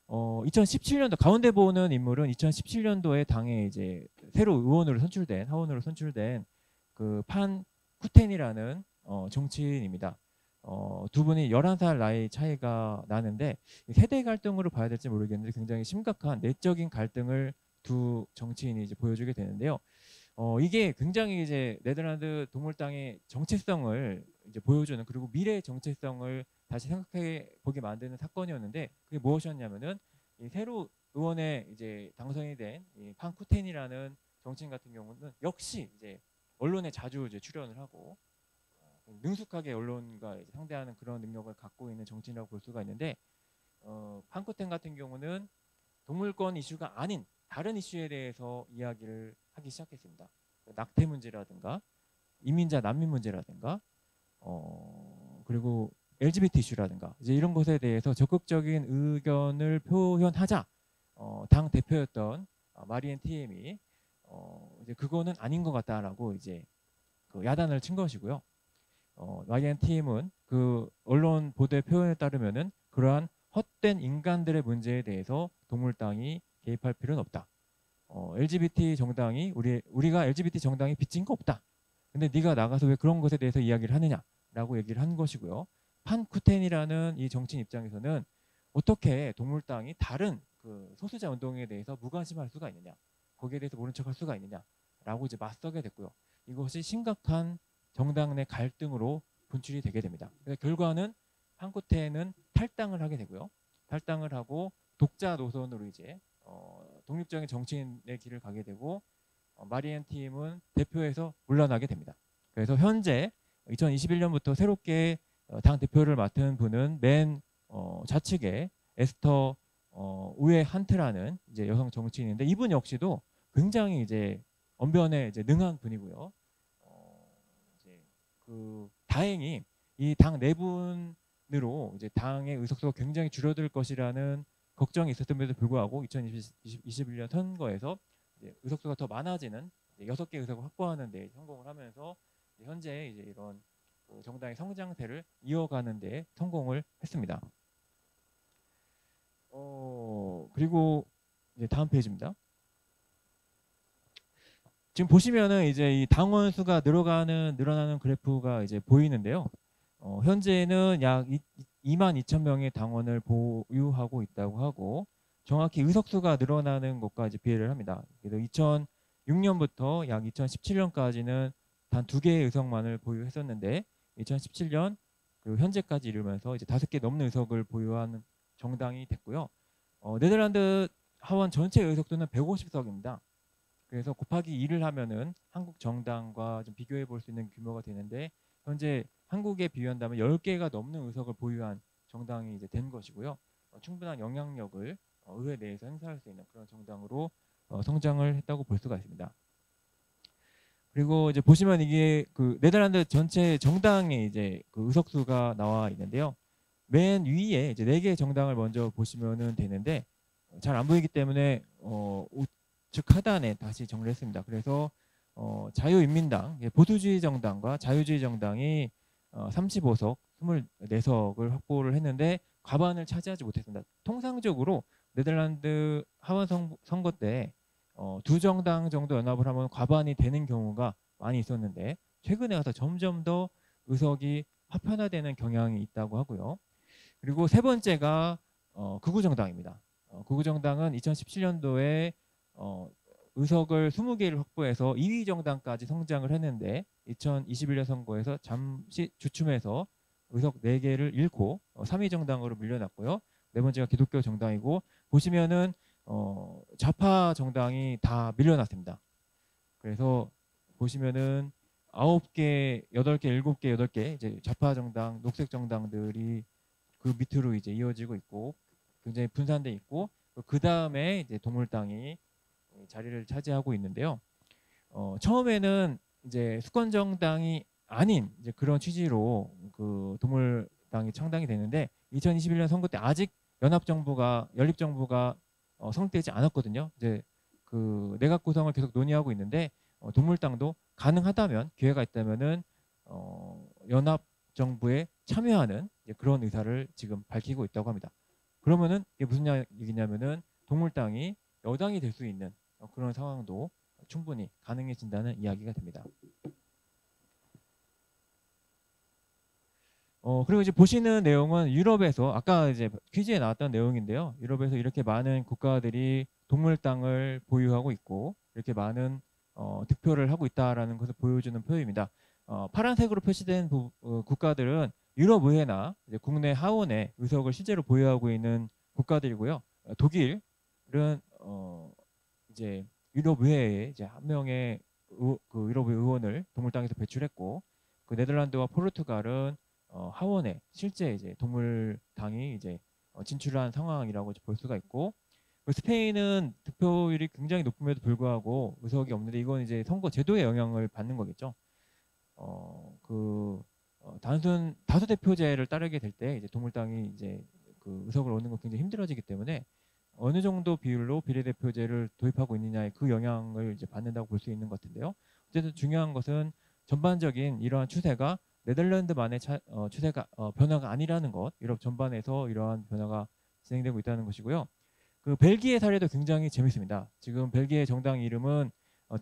2017년도 가운데 보는 인물은 2017년도에 당에 이제 새로 하원으로 선출된 그 판 쿠텐이라는 정치인입니다. 두 분이 11살 나이 차이가 나는데 세대 갈등으로 봐야 될지 모르겠는데 굉장히 심각한 내적인 갈등을 두 정치인이 이제 보여주게 되는데요. 이게 굉장히 이제 네덜란드 동물당의 정체성을 이제 보여주는, 그리고 미래의 정체성을 다시 생각해 보게 만드는 사건이었는데, 그게 무엇이었냐면은 이 새로 의원에 이제 당선이 된 이 팡쿠텐이라는 정치인 같은 경우는 역시 이제 언론에 자주 이제 출연을 하고 능숙하게 언론과 이제 상대하는 그런 능력을 갖고 있는 정치인이라고 볼 수가 있는데, 팡쿠텐 같은 경우는 동물권 이슈가 아닌 다른 이슈에 대해서 이야기를 하기 시작했습니다. 낙태 문제라든가 이민자 난민 문제라든가 그리고 LGBT 이슈라든가 이제 이런 것에 대해서 적극적인 의견을 표현하자 당 대표였던 마리엔 티엠이 이제 그거는 아닌 것 같다라고 이제 그 야단을 친 것이고요. 마리엔 티엠은 그 언론 보도의 표현에 따르면은 그러한 헛된 인간들의 문제에 대해서 동물당이 개입할 필요는 없다. LGBT 정당이 우리가 LGBT 정당이 빚진 거 없다. 근데 네가 나가서 왜 그런 것에 대해서 이야기를 하느냐라고 얘기를 한 것이고요. 판쿠텐이라는 이 정치인 입장에서는 어떻게 동물당이 다른 그 소수자 운동에 대해서 무관심할 수가 있느냐, 거기에 대해서 모른 척할 수가 있느냐라고 이제 맞서게 됐고요. 이것이 심각한 정당 내 갈등으로 분출이 되게 됩니다. 그래서 결과는 판쿠텐은 탈당을 하게 되고요. 탈당을 하고 독자 노선으로 이제 독립적인 정치인의 길을 가게 되고 마리엔 팀은 대표에서 물러나게 됩니다. 그래서 현재 2021년부터 새롭게 당 대표를 맡은 분은 맨 좌측에 에스터 우에 한트라는 이제 여성 정치인인데, 이분 역시도 굉장히 이제 언변에 이제 능한 분이고요. 이제 그 다행히 이 당 내분으로 이제 당의 의석수가 굉장히 줄어들 것이라는 걱정이 있었음에도 불구하고 2021년 선거에서 이제 의석수가 더 많아지는 6개 의석을 확보하는 데 성공을 하면서 현재 이제 이런 그 정당의 성장세를 이어가는 데 성공을 했습니다. 그리고 이제 다음 페이지입니다. 지금 보시면은 이제 이 당원 수가 늘어나는 그래프가 이제 보이는데요. 현재는 약 22,000명의 당원을 보유하고 있다고 하고, 정확히 의석수가 늘어나는 것과 이제 비례를 합니다. 그래서 2006년부터 약 2017년까지는 단 2개의 의석만을 보유했었는데 2017년 그리고 현재까지 이르면서 이제 5개 넘는 의석을 보유하는 정당이 됐고요. 네덜란드 하원 전체 의석수는 150석입니다. 그래서 곱하기 2를 하면은 한국 정당과 좀 비교해 볼 수 있는 규모가 되는데, 현재 한국에 비유한다면 10개가 넘는 의석을 보유한 정당이 이제 된 것이고요. 충분한 영향력을 의회 내에서 행사할 수 있는 그런 정당으로 성장을 했다고 볼 수가 있습니다. 그리고 이제 보시면 이게 그 네덜란드 전체 정당의 이제 그 의석수가 나와 있는데요. 맨 위에 이제 4개의 정당을 먼저 보시면은 되는데, 잘 안 보이기 때문에 우측 하단에 다시 정리를 했습니다. 그래서 자유인민당, 보수주의 정당과 자유주의 정당이 35석, 24석을 확보를 했는데 과반을 차지하지 못했습니다. 통상적으로 네덜란드 하원 선거 때 두 정당 정도 연합을 하면 과반이 되는 경우가 많이 있었는데, 최근에 와서 점점 더 의석이 파편화되는 경향이 있다고 하고요. 그리고 세 번째가 극우정당입니다. 극우정당은 2017년도에 의석을 20개를 확보해서 2위 정당까지 성장을 했는데 2021년 선거에서 잠시 주춤해서 의석 4개를 잃고 3위 정당으로 밀려났고요. 네 번째가 기독교 정당이고, 보시면은 좌파 정당이 다 밀려났습니다. 그래서 보시면은 9개, 8개, 7개, 8개 이제 좌파 정당, 녹색 정당들이 그 밑으로 이제 이어지고 있고 굉장히 분산돼 있고, 그 다음에 이제 동물당이 자리를 차지하고 있는데요. 처음에는 이제 수권 정당이 아닌 이제 그런 취지로 그 동물당이 창당이 되는데 2021년 선거 때 아직 연립정부가 성립되지 않았거든요. 이제 그 내각 구성을 계속 논의하고 있는데 동물당도 가능하다면, 기회가 있다면은 연합 정부에 참여하는 그런 의사를 지금 밝히고 있다고 합니다. 그러면은 이게 무슨 얘기냐면은 동물당이 여당이 될 수 있는 그런 상황도 충분히 가능해진다는 이야기가 됩니다. 그리고 이제 보시는 내용은 유럽에서 아까 이제 퀴즈에 나왔던 내용인데요. 유럽에서 이렇게 많은 국가들이 동물당을 보유하고 있고 이렇게 많은 득표를 하고 있다라는 것을 보여주는 표입니다. 파란색으로 표시된 국가들은 유럽 의회나 이제 국내 하원에 의석을 실제로 보유하고 있는 국가들이고요. 독일은 이제 유럽 의회에 이제 한 명의 그 유럽 의원을 동물당에서 배출했고, 그 네덜란드와 포르투갈은 하원에 실제 이제 동물당이 이제 진출한 상황이라고 볼 수가 있고, 스페인은 득표율이 굉장히 높음에도 불구하고 의석이 없는데, 이건 이제 선거 제도의 영향을 받는 거겠죠. 단순 다수대표제를 따르게 될 때 이제 동물당이 이제 그 의석을 얻는 건 굉장히 힘들어지기 때문에 어느 정도 비율로 비례대표제를 도입하고 있느냐에 그 영향을 이제 받는다고 볼 수 있는 것 같은데요. 어쨌든 중요한 것은 전반적인 이러한 추세가 네덜란드만의 추세가 변화가 아니라는 것, 유럽 전반에서 이러한 변화가 진행되고 있다는 것이고요. 그 벨기에 사례도 굉장히 재밌습니다. 지금 벨기에 정당 이름은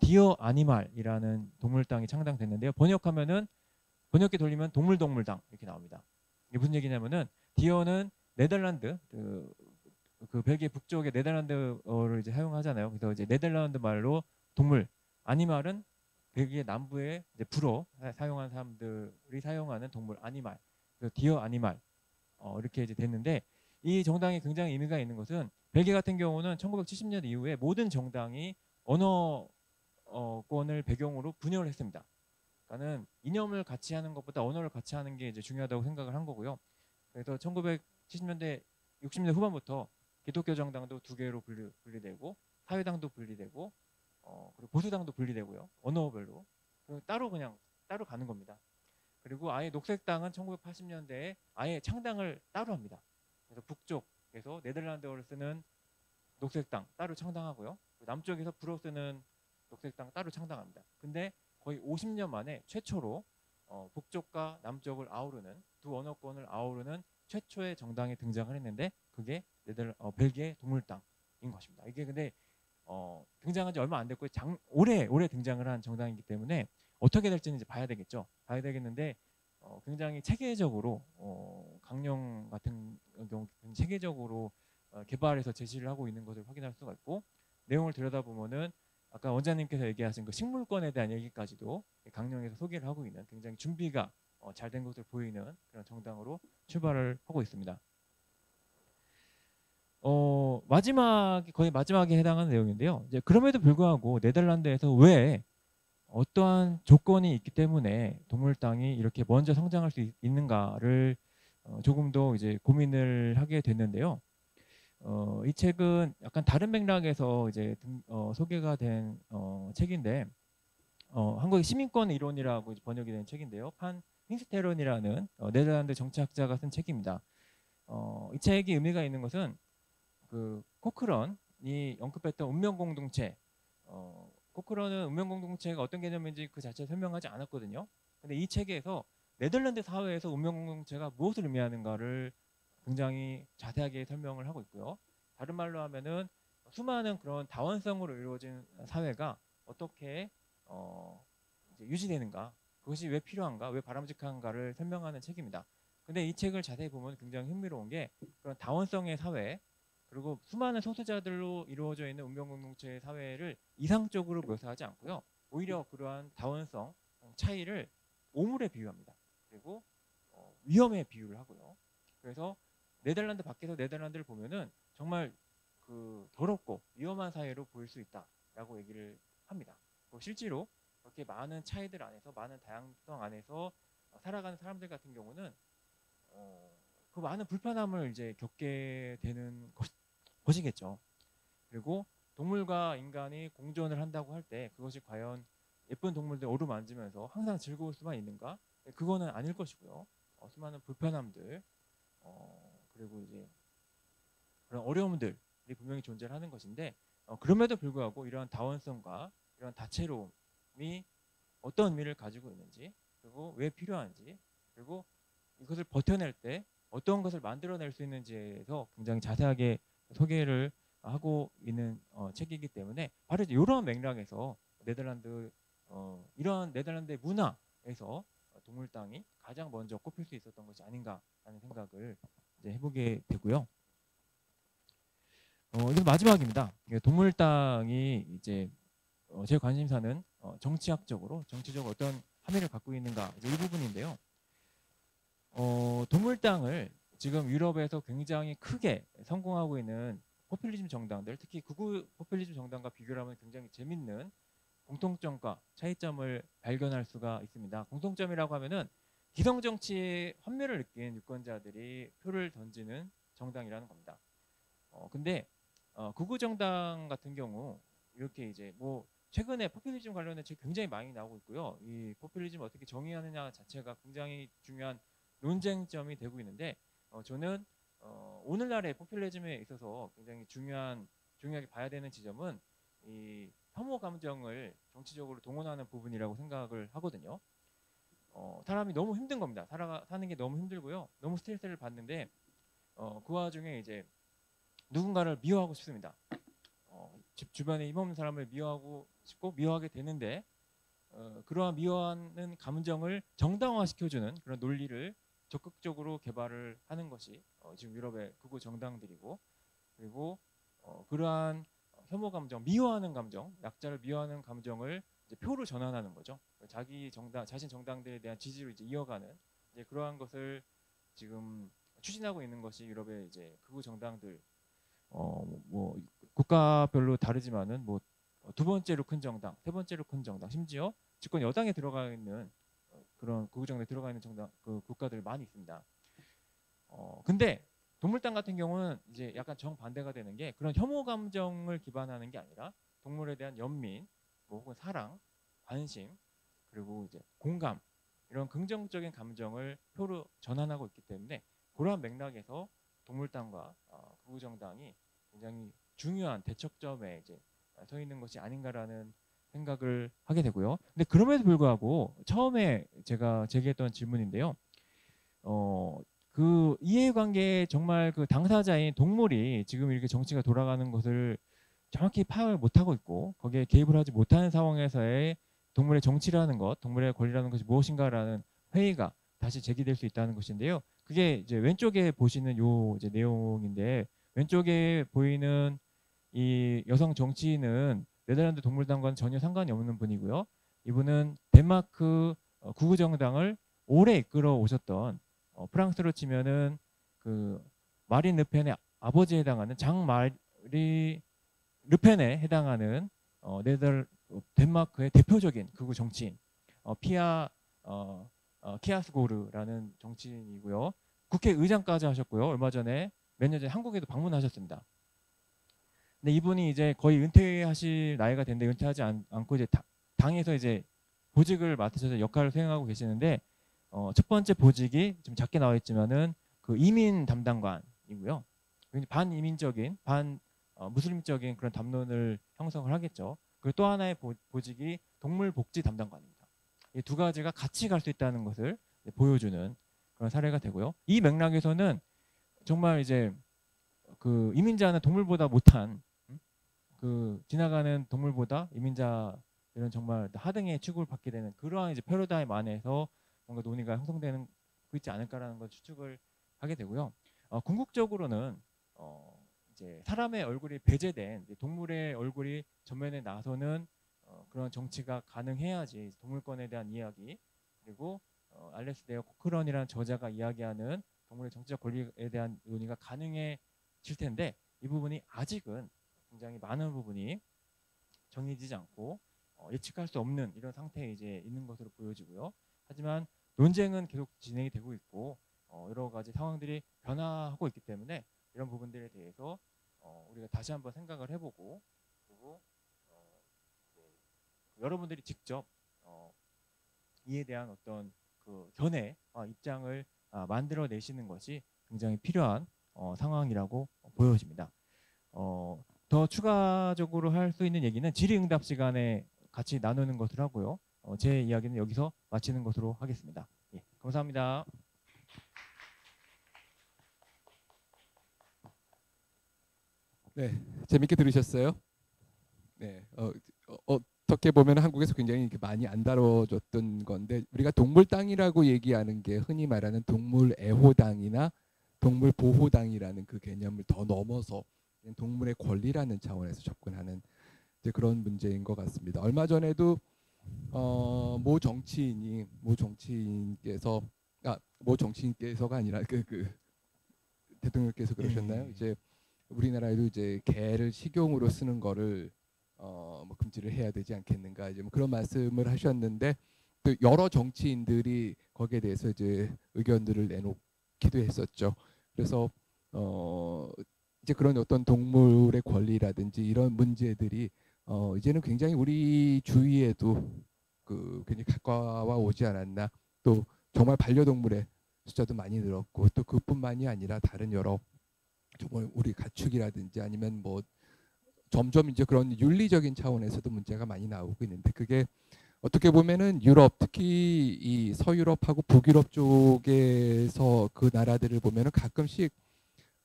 디어 아니말이라는 동물당이 창당됐는데요. 번역기 돌리면 동물당 이렇게 나옵니다. 이게 무슨 얘기냐면은 디어는 네덜란드 그 벨기에 북쪽의 네덜란드어를 이제 사용하잖아요. 그래서 이제 네덜란드 말로 동물, 아니말은 벨기에 남부에 이제 불어 사용하는 사람들이 사용하는 동물 아니말, 그래서 디어 아니말 이렇게 이제 됐는데, 이 정당이 굉장히 의미가 있는 것은 벨기에 같은 경우는 1970년 이후에 모든 정당이 언어권을 배경으로 분열을 했습니다. 그러니까는 이념을 같이 하는 것보다 언어를 같이 하는 게 이제 중요하다고 생각을 한 거고요. 그래서 1970년대, 60년대 후반부터 기독교 정당도 두 개로 분리되고, 사회당도 분리되고, 그리고 보수당도 분리되고요. 언어별로 따로 가는 겁니다. 그리고 아예 녹색당은 1980년대에 아예 창당을 따로 합니다. 그래서 북쪽에서 네덜란드어를 쓰는 녹색당 따로 창당하고요. 남쪽에서 불어 쓰는 녹색당 따로 창당합니다. 근데 거의 50년 만에 최초로 북쪽과 남쪽을 아우르는, 두 언어권을 아우르는 최초의 정당이 등장을 했는데, 그게 벨기에 동물당인 것입니다. 이게 근데 등장한 지 얼마 안 됐고 올해 등장을 한 정당이기 때문에 어떻게 될지는 이제 봐야 되겠는데, 굉장히 체계적으로 강령 같은 경우 체계적으로 개발해서 제시를 하고 있는 것을 확인할 수가 있고, 내용을 들여다보면은 아까 원장님께서 얘기하신 그 식물권에 대한 얘기까지도 강령에서 소개를 하고 있는, 굉장히 준비가 잘 된 것을 보이는 그런 정당으로 출발을 하고 있습니다. 거의 마지막에 해당하는 내용인데요. 이제 그럼에도 불구하고 네덜란드에서 왜 어떠한 조건이 있기 때문에 동물당이 이렇게 먼저 성장할 수 있는가를 조금 더 이제 고민을 하게 됐는데요. 이 책은 약간 다른 맥락에서 이제 소개가 된 책인데, 한국의 시민권 이론이라고 번역이 된 책인데요. 판 힌스테론이라는 네덜란드 정치학자가 쓴 책입니다. 이 책이 의미가 있는 것은 그 코크런이 언급했던 운명공동체, 코크런은 운명공동체가 어떤 개념인지 그 자체를 설명하지 않았거든요. 근데 이 책에서 네덜란드 사회에서 운명공동체가 무엇을 의미하는가를 굉장히 자세하게 설명을 하고 있고요. 다른 말로 하면은 수많은 그런 다원성으로 이루어진 사회가 어떻게 이제 유지되는가, 그것이 왜 필요한가, 왜 바람직한가를 설명하는 책입니다. 근데 이 책을 자세히 보면 굉장히 흥미로운 게, 그런 다원성의 사회, 그리고 수많은 소수자들로 이루어져 있는 운명공동체의 사회를 이상적으로 묘사하지 않고요. 오히려 그러한 다원성 차이를 오물에 비유합니다. 그리고 위험에 비유를 하고요. 그래서 네덜란드 밖에서 네덜란드를 보면은 정말 그 더럽고 위험한 사회로 보일 수 있다라고 얘기를 합니다. 실제로 그렇게 많은 차이들 안에서, 많은 다양성 안에서 살아가는 사람들 같은 경우는 그 많은 불편함을 이제 겪게 되는 것이겠죠. 그리고 동물과 인간이 공존을 한다고 할 때 그것이 과연 예쁜 동물들 어루만지면서 항상 즐거울 수만 있는가? 그거는 아닐 것이고요. 수많은 불편함들, 그리고 이제 그런 어려움들이 분명히 존재하는 것인데, 그럼에도 불구하고 이러한 다원성과 이런 다채로움이 어떤 의미를 가지고 있는지, 그리고 왜 필요한지, 그리고 이것을 버텨낼 때 어떤 것을 만들어낼 수 있는지에서 굉장히 자세하게 소개를 하고 있는 책이기 때문에, 바로 이런 맥락에서 이러한 네덜란드의 문화에서 동물당이 가장 먼저 꼽힐 수 있었던 것이 아닌가라는 생각을 이제 해보게 되고요. 이제 마지막입니다. 동물당이 이제 제 관심사는 정치적으로 어떤 함의를 갖고 있는가 이제 이 부분인데요. 동물당을 지금 유럽에서 굉장히 크게 성공하고 있는 포퓰리즘 정당들, 특히 극우 포퓰리즘 정당과 비교를 하면 굉장히 재밌는 공통점과 차이점을 발견할 수가 있습니다. 공통점이라고 하면은 기성 정치의 환멸을 느낀 유권자들이 표를 던지는 정당이라는 겁니다. 근데 극우 정당 같은 경우 이렇게 이제 뭐 최근에 포퓰리즘 관련된 책 굉장히 많이 나오고 있고요. 이 포퓰리즘 어떻게 정의하느냐 자체가 굉장히 중요한 논쟁점이 되고 있는데 저는 오늘날의 포퓰리즘에 있어서 굉장히 중요하게 봐야 되는 지점은 이 혐오 감정을 정치적으로 동원하는 부분이라고 생각을 하거든요. 사람이 너무 힘든 겁니다. 사는 게 너무 힘들고요. 너무 스트레스를 받는데 그 와중에 이제 누군가를 미워하고 싶습니다. 집 주변에 힘없는 사람을 미워하고 싶고 미워하게 되는데 그러한 미워하는 감정을 정당화시켜주는 그런 논리를 적극적으로 개발을 하는 것이 지금 유럽의 극우 정당들이고, 그리고 그러한 혐오 감정, 미워하는 감정, 약자를 미워하는 감정을 이제 표로 전환하는 거죠. 자신 정당들에 대한 지지를 이제 이어가는 이제 그러한 것을 지금 추진하고 있는 것이 유럽의 이제 극우 정당들. 뭐 국가별로 다르지만은 뭐 두 번째로 큰 정당, 세 번째로 큰 정당, 심지어 집권 여당에 들어가 있는 그런 극우 정당에 들어가 있는 정당 그 국가들 많이 있습니다. 근데 동물당 같은 경우는 이제 약간 정반대가 되는 게 그런 혐오 감정을 기반하는 게 아니라 동물에 대한 연민, 뭐 혹은 사랑, 관심, 그리고 이제 공감 이런 긍정적인 감정을 표로 전환하고 있기 때문에 그러한 맥락에서 동물당과 극우 정당이 굉장히 중요한 대척점에 이제 서 있는 것이 아닌가라는 생각을 하게 되고요. 근데 그럼에도 불구하고 처음에 제가 제기했던 질문인데요. 그 이해관계 정말 그 당사자인 동물이 지금 이렇게 정치가 돌아가는 것을 정확히 파악을 못하고 있고 거기에 개입을 하지 못하는 상황에서의 동물의 정치라는 것, 동물의 권리라는 것이 무엇인가라는 회의가 다시 제기될 수 있다는 것인데요. 그게 이제 왼쪽에 보시는 요 이제 내용인데, 왼쪽에 보이는 이 여성 정치인은 네덜란드 동물당과는 전혀 상관이 없는 분이고요. 이분은 덴마크 극우 정당을 오래 이끌어 오셨던 프랑스로 치면은 그 마린 르펜의 아버지에 해당하는 장 마리 르펜에 해당하는 덴마크의 대표적인 극우 정치인 키아스고르라는 정치인이고요. 국회의장까지 하셨고요. 얼마 전에 몇 년 전에 한국에도 방문하셨습니다. 근데 이분이 이제 거의 은퇴하실 나이가 됐는데 은퇴하지 않고 이제 당에서 이제 보직을 맡으셔서 역할을 수행하고 계시는데 첫 번째 보직이 좀 작게 나와 있지만은 그 이민 담당관이고요. 반이민적인 무슬림적인 그런 담론을 형성을 하겠죠. 그리고 또 하나의 보직이 동물복지 담당관입니다. 이 두 가지가 같이 갈 수 있다는 것을 보여주는 그런 사례가 되고요. 이 맥락에서는 정말 이제 그 이민자는 동물보다 못한 그 지나가는 동물보다 이민자들은 정말 하등의 취급을 받게 되는 그러한 이제 패러다임 안에서 뭔가 논의가 형성되는 거 있지 않을까라는 걸 추측을 하게 되고요. 궁극적으로는 이제 사람의 얼굴이 배제된 동물의 얼굴이 전면에 나서는 그런 정치가 가능해야지 동물권에 대한 이야기, 그리고 알렉스 데어 코크런이라는 저자가 이야기하는 동물의 정치적 권리에 대한 논의가 가능해질 텐데 이 부분이 아직은 굉장히 많은 부분이 정해지지 않고 예측할 수 없는 이런 상태에 이제 있는 것으로 보여지고요. 하지만 논쟁은 계속 진행이 되고 있고 여러 가지 상황들이 변화하고 있기 때문에 이런 부분들에 대해서 우리가 다시 한번 생각을 해보고, 그리고 여러분들이 직접 이에 대한 어떤 그 견해와 입장을 만들어내시는 것이 굉장히 필요한 상황이라고 보여집니다. 더 추가적으로 할 수 있는 얘기는 질의응답 시간에 같이 나누는 것으로 하고요. 제 이야기는 여기서 마치는 것으로 하겠습니다. 예, 감사합니다. 네, 재밌게 들으셨어요? 네, 어떻게 보면 한국에서 굉장히 이렇게 많이 안 다뤄졌던 건데, 우리가 동물당이라고 얘기하는 게 흔히 말하는 동물애호당이나 동물보호당이라는 그 개념을 더 넘어서 동물의 권리라는 차원에서 접근하는 이제 그런 문제인 것 같습니다. 얼마 전에도 모 정치인께서가 아니라 그 대통령께서 그러셨나요? 이제 우리나라에도 이제 개를 식용으로 쓰는 거를 뭐 금지를 해야 되지 않겠는가 이제 뭐 그런 말씀을 하셨는데 또 여러 정치인들이 거기에 대해서 이제 의견들을 내놓기도 했었죠. 그래서 이제 그런 어떤 동물의 권리라든지 이런 문제들이 이제는 굉장히 우리 주위에도 그 굉장히 가까워 오지 않았나. 또 정말 반려동물의 숫자도 많이 늘었고 또 그뿐만이 아니라 다른 여러 정말 우리 가축이라든지 아니면 뭐 점점 이제 그런 윤리적인 차원에서도 문제가 많이 나오고 있는데 그게 어떻게 보면은 유럽 특히 이 서유럽하고 북유럽 쪽에서 그 나라들을 보면은 가끔씩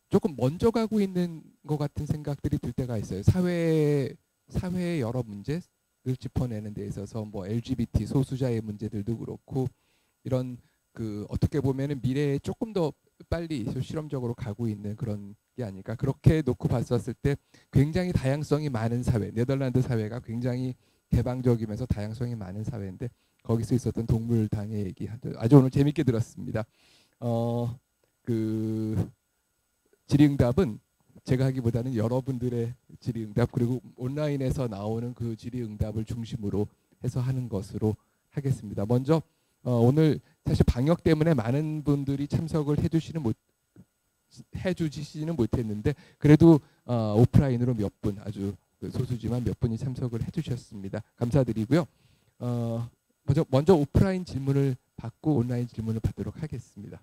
조금 먼저 가고 있는 것 같은 생각들이 들 때가 있어요. 사회의 여러 문제를 짚어내는 데 있어서 뭐 LGBT 소수자의 문제들도 그렇고 이런 그 어떻게 보면은 미래에 조금 더 빨리 실험적으로 가고 있는 그런 게 아닐까. 그렇게 놓고 봤었을 때 굉장히 다양성이 많은 사회, 네덜란드 사회가 굉장히 개방적이면서 다양성이 많은 사회인데 거기서 있었던 동물당의 얘기 아주 오늘 재밌게 들었습니다. 그 질의응답은 제가 하기보다는 여러분들의 질의응답 그리고 온라인에서 나오는 그 질의응답을 중심으로 해서 하는 것으로 하겠습니다. 먼저 오늘 사실 방역 때문에 많은 분들이 참석을 해주시지는 못했는데 그래도 오프라인으로 몇 분 아주 소수지만 몇 분이 참석을 해주셨습니다. 감사드리고요. 먼저 오프라인 질문을 받고 온라인 질문을 받도록 하겠습니다.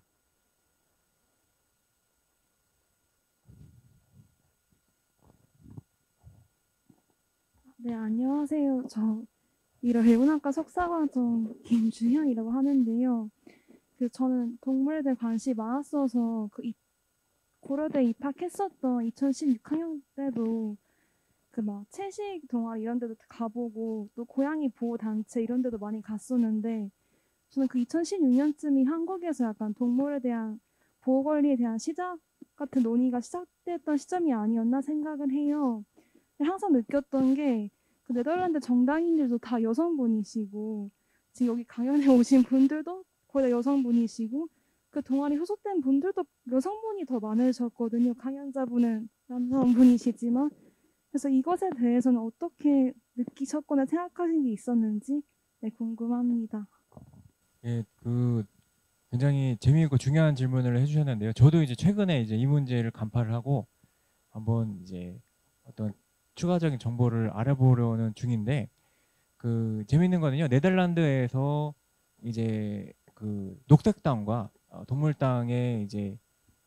네, 안녕하세요. 저 일본학과 석사과정 김주현이라고 하는데요. 저는 동물에 대해 관심이 많았어서 고려대 입학했었던 2016학년 때도 막 채식 동아리 이런 데도 가보고 또 고양이 보호 단체 이런 데도 많이 갔었는데 저는 그 2016년쯤이 한국에서 약간 동물에 대한 보호 권리에 대한 시작 같은 논의가 시작됐던 시점이 아니었나 생각을 해요. 항상 느꼈던 게 그 네덜란드 정당인들도 다 여성분이시고 지금 여기 강연에 오신 분들도 거의 다 여성분이시고 그 동아리 소속된 분들도 여성분이 더 많으셨거든요. 강연자분은 남성분이시지만 그래서 이것에 대해서는 어떻게 느끼셨거나 생각하신 게 있었는지 궁금합니다. 예, 굉장히 재미있고 중요한 질문을 해주셨는데요. 저도 이제 최근에 이제 이 문제를 간파를 하고 한번 이제 어떤 추가적인 정보를 알아보려는 중인데 재미있는 거는요. 네덜란드에서 이제 녹색당과 동물당의 이제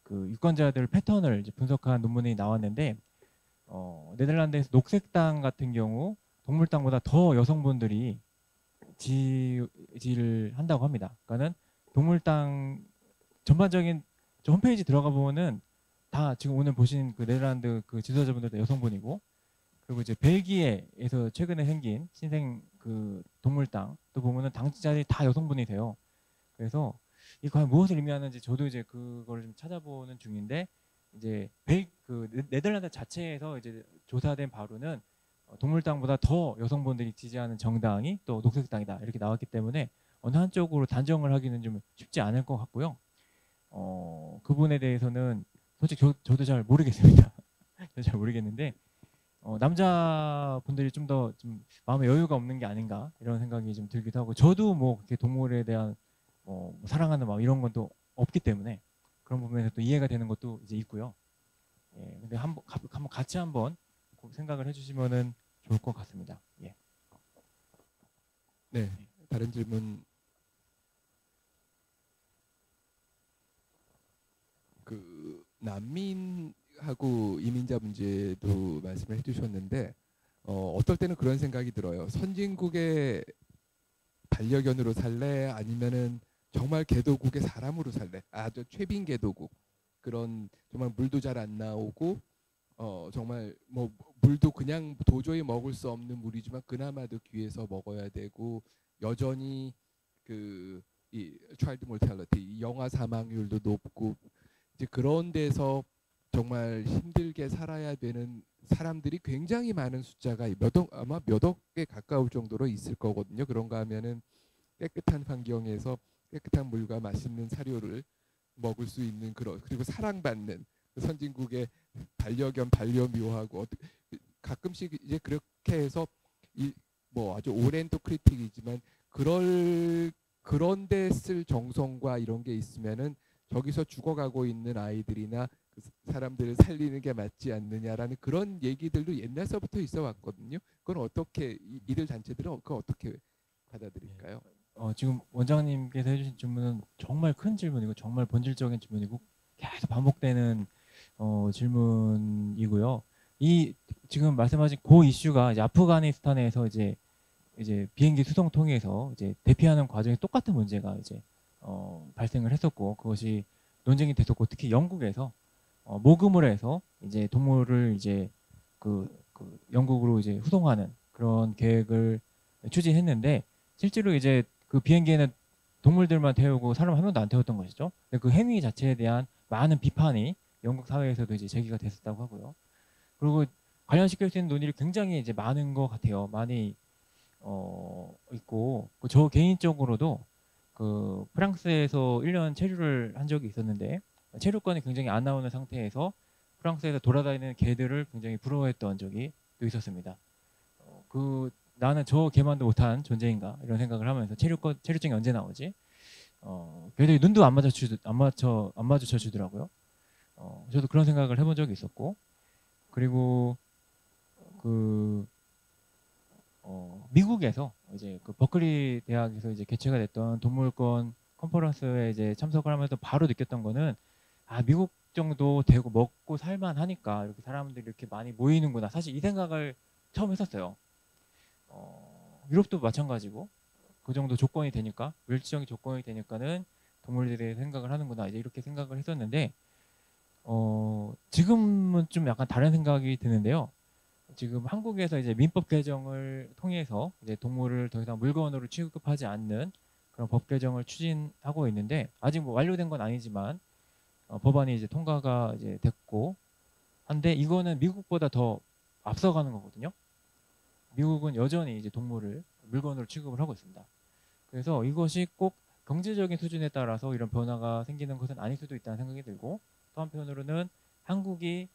유권자들 패턴을 이제 분석한 논문이 나왔는데 네덜란드에서 녹색당 같은 경우 동물당보다 더 여성분들이 지지를 한다고 합니다. 그러니까는 동물당 전반적인 홈페이지 들어가 보면은 다 지금 오늘 보신 네덜란드 지도자분들도 여성분이고 그리고 이제 벨기에에서 최근에 생긴 신생 동물당 또 보면은 당직자들이 다 여성분이 돼요. 그래서 이 과연 무엇을 의미하는지 저도 이제 그걸 좀 찾아보는 중인데 이제 네덜란드 자체에서 이제 조사된 바로는 동물당보다 더 여성분들이 지지하는 정당이 또 녹색당이다 이렇게 나왔기 때문에 어느 한쪽으로 단정을 하기는 좀 쉽지 않을 것 같고요. 그 부분에 대해서는 솔직히 저도 잘 모르겠습니다. 저도 잘 모르겠는데 남자분들이 좀 더 좀 마음에 여유가 없는 게 아닌가 이런 생각이 좀 들기도 하고 저도 뭐 그렇게 동물에 대한 사랑하는 마음 이런 건 또 없기 때문에 그런 부분에서 또 이해가 되는 것도 이제 있고요. 예, 근데 한번 같이 한번 생각을 해주시면은 좋을 것 같습니다. 예. 네, 다른 질문. 난민하고 이민자 문제도 말씀을 해주셨는데 어떨 때는 그런 생각이 들어요. 선진국의 반려견으로 살래 아니면은 정말 개도국의 사람으로 살래. 아주 최빈 개도국 그런 정말 물도 잘 안 나오고 정말 뭐 물도 그냥 도저히 먹을 수 없는 물이지만 그나마도 귀에서 먹어야 되고 여전히 이 child mortality 영아 사망률도 높고 이제 그런 데서 정말 힘들게 살아야 되는 사람들이 굉장히 많은 숫자가 아마 몇 억에 가까울 정도로 있을 거거든요. 그런가 하면은 깨끗한 환경에서 깨끗한 물과 맛있는 사료를 먹을 수 있는 그리고 사랑받는 그 선진국의 반려견 반려묘하고 가끔씩 이제 그렇게 해서 뭐 아주 오랜 또 크리틱이지만 그런데 쓸 정성과 이런 게 있으면은 저기서 죽어가고 있는 아이들이나 그 사람들을 살리는 게 맞지 않느냐라는 그런 얘기들도 옛날서부터 있어 왔거든요. 그건 어떻게 이들 단체들은 그걸 어떻게 받아들일까요? 지금 원장님께서 해주신 질문은 정말 큰 질문이고 정말 본질적인 질문이고 계속 반복되는 질문이고요. 이 지금 말씀하신 그 이슈가 이제 아프가니스탄에서 이제 비행기 수송 통해서 이제 대피하는 과정에 똑같은 문제가 이제 발생을 했었고 그것이 논쟁이 됐었고 특히 영국에서 모금을 해서 이제 동물을 이제 그 영국으로 이제 후송하는 그런 계획을 추진했는데 실제로 이제 그 비행기에는 동물들만 태우고 사람 한 명도 안 태웠던 것이죠. 근데 그 행위 자체에 대한 많은 비판이 영국 사회에서도 이제 제기가 됐었다고 하고요. 그리고 관련시킬 수 있는 논의를 굉장히 이제 많은 것 같아요. 많이 있고 저 개인적으로도 그 프랑스에서 1년 체류를 한 적이 있었는데 체류권이 굉장히 안 나오는 상태에서 프랑스에서 돌아다니는 개들을 굉장히 부러워했던 적이 또 있었습니다. 나는 저 개만도 못한 존재인가 이런 생각을 하면서 체류증이 언제 나오지? 걔들이 눈도 안 마주쳐 주더라고요. 저도 그런 생각을 해본 적이 있었고 그리고 미국에서 이제 그 버클리 대학에서 이제 개최가 됐던 동물권 컨퍼런스에 이제 참석을 하면서 바로 느꼈던 거는 미국 정도 되고 먹고 살만 하니까 이렇게 사람들이 이렇게 많이 모이는구나. 사실 이 생각을 처음 했었어요. 유럽도 마찬가지고 그 정도 조건이 되니까 멸치적인 조건이 되니까는 동물들에 대해 생각을 하는구나 이제 이렇게 생각을 했었는데 지금은 좀 약간 다른 생각이 드는데요. 지금 한국에서 이제 민법 개정을 통해서 이제 동물을 더 이상 물건으로 취급하지 않는 그런 법 개정을 추진하고 있는데 아직 뭐 완료된 건 아니지만 법안이 이제 통과가 이제 됐고 한데 이거는 미국보다 더 앞서가는 거거든요. 미국은 여전히 이제 동물을 물건으로 취급을 하고 있습니다. 그래서 이것이 꼭 경제적인 수준에 따라서 이런 변화가 생기는 것은 아닐 수도 있다는 생각이 들고 또 한편으로는 한국을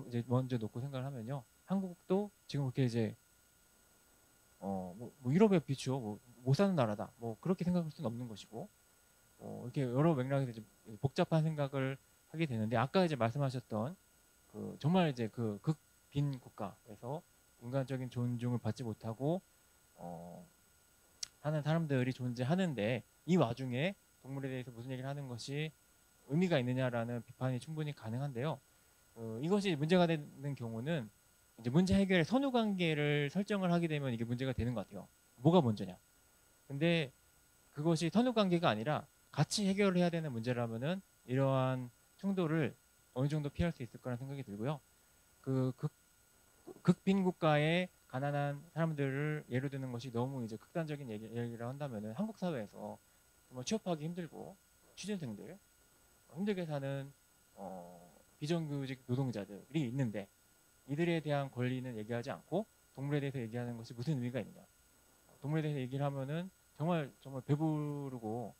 이제 먼저 놓고 생각을 하면요. 한국도 지금 그렇게 이제 뭐 유럽에 비추어 못 사는 나라다. 뭐 그렇게 생각할 수는 없는 것이고 이렇게 여러 맥락에서 이제 복잡한 생각을 하게 되는데 아까 이제 말씀하셨던 정말 이제 그 극빈 국가에서 인간적인 존중을 받지 못하고 하는 사람들이 존재하는데 이 와중에 동물에 대해서 무슨 얘기를 하는 것이 의미가 있느냐라는 비판이 충분히 가능한데요. 이것이 문제가 되는 경우는 이제 문제 해결의 선후 관계를 설정을 하게 되면 이게 문제가 되는 것 같아요. 뭐가 먼저냐. 근데 그것이 선후 관계가 아니라 같이 해결을 해야 되는 문제라면은 이러한 충돌을 어느 정도 피할 수 있을 거라는 생각이 들고요. 극빈 국가의 가난한 사람들을 예로 드는 것이 너무 이제 극단적인 얘기를 한다면은 한국 사회에서 정말 취업하기 힘들고 취준생들 힘들게 사는 비정규직 노동자들이 있는데 이들에 대한 권리는 얘기하지 않고 동물에 대해서 얘기하는 것이 무슨 의미가 있느냐. 동물에 대해서 얘기를 하면은 정말 배부르고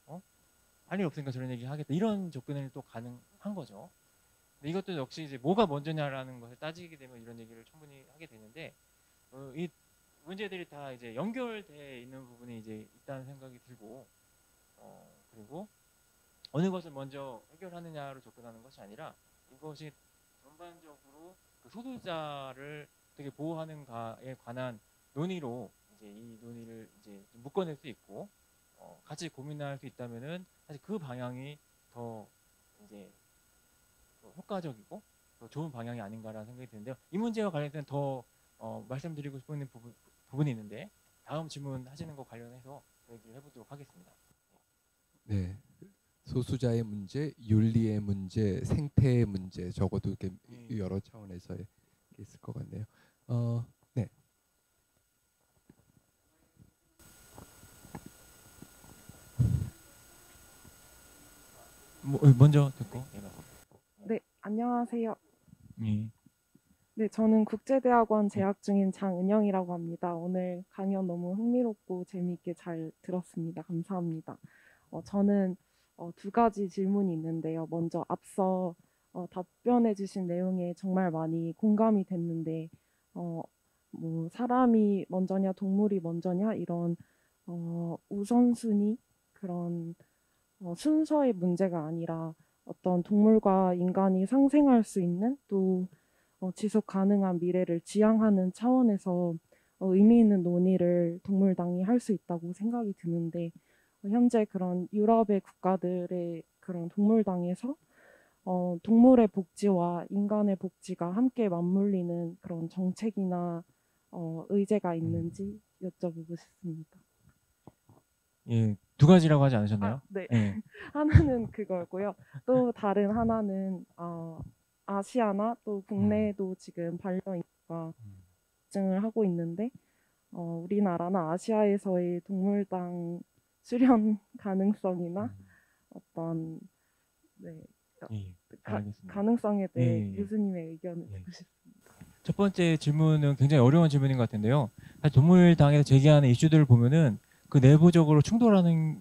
할 일 없으니까 저런 얘기 하겠다 이런 접근을 또 가능한 거죠. 근데 이것도 역시 이제 뭐가 먼저냐라는 것을 따지게 되면 이런 얘기를 충분히 하게 되는데 이 문제들이 다 이제 연결돼 있는 부분이 이제 있다는 생각이 들고 그리고 어느 것을 먼저 해결하느냐로 접근하는 것이 아니라 이것이 전반적으로 그 소수자를 어떻게 보호하는가에 관한 논의로 이제 이 논의를 이제 묶어낼 수 있고 같이 고민할 수 있다면은 사실 그 방향이 더 이제 효과적이고 더 좋은 방향이 아닌가라는 생각이 드는데요. 이 문제와 관련해서는 더 말씀드리고 싶은 부분이 있는데 다음 질문 하시는 거 관련해서 얘기를 해보도록 하겠습니다. 네, 소수자의 문제, 윤리의 문제, 생태의 문제 적어도 이렇게 여러 차원에서 있을 것 같네요. 네. 먼저 듣고. 네, 안녕하세요. 네. 네, 저는 국제대학원 재학 중인 장은영이라고 합니다. 오늘 강연 너무 흥미롭고 재미있게 잘 들었습니다. 감사합니다. 저는 두 가지 질문이 있는데요. 먼저 앞서 답변해 주신 내용에 정말 많이 공감이 됐는데 뭐 사람이 먼저냐 동물이 먼저냐 이런 우선순위 그런 순서의 문제가 아니라 어떤 동물과 인간이 상생할 수 있는 또 지속 가능한 미래를 지향하는 차원에서 의미 있는 논의를 동물당이 할 수 있다고 생각이 드는데 현재 그런 유럽의 국가들의 그런 동물당에서 동물의 복지와 인간의 복지가 함께 맞물리는 그런 정책이나 의제가 있는지 여쭤보고 싶습니다. 예, 두 가지라고 하지 않으셨나요? 네. 예. 하나는 그거고요. 또 다른 하나는 아시아나 또 국내에도 지금 반려인구가 급증을 하고 있는데 우리나라나 아시아에서의 동물당 수련 가능성이나 어떤 네, 예, 알겠습니다. 가능성에 대해 예, 예. 교수님의 의견을 예. 듣고 싶습니다. 첫 번째 질문은 굉장히 어려운 질문인 것 같은데요. 사실 동물당에서 제기하는 이슈들을 보면은 그 내부적으로 충돌하는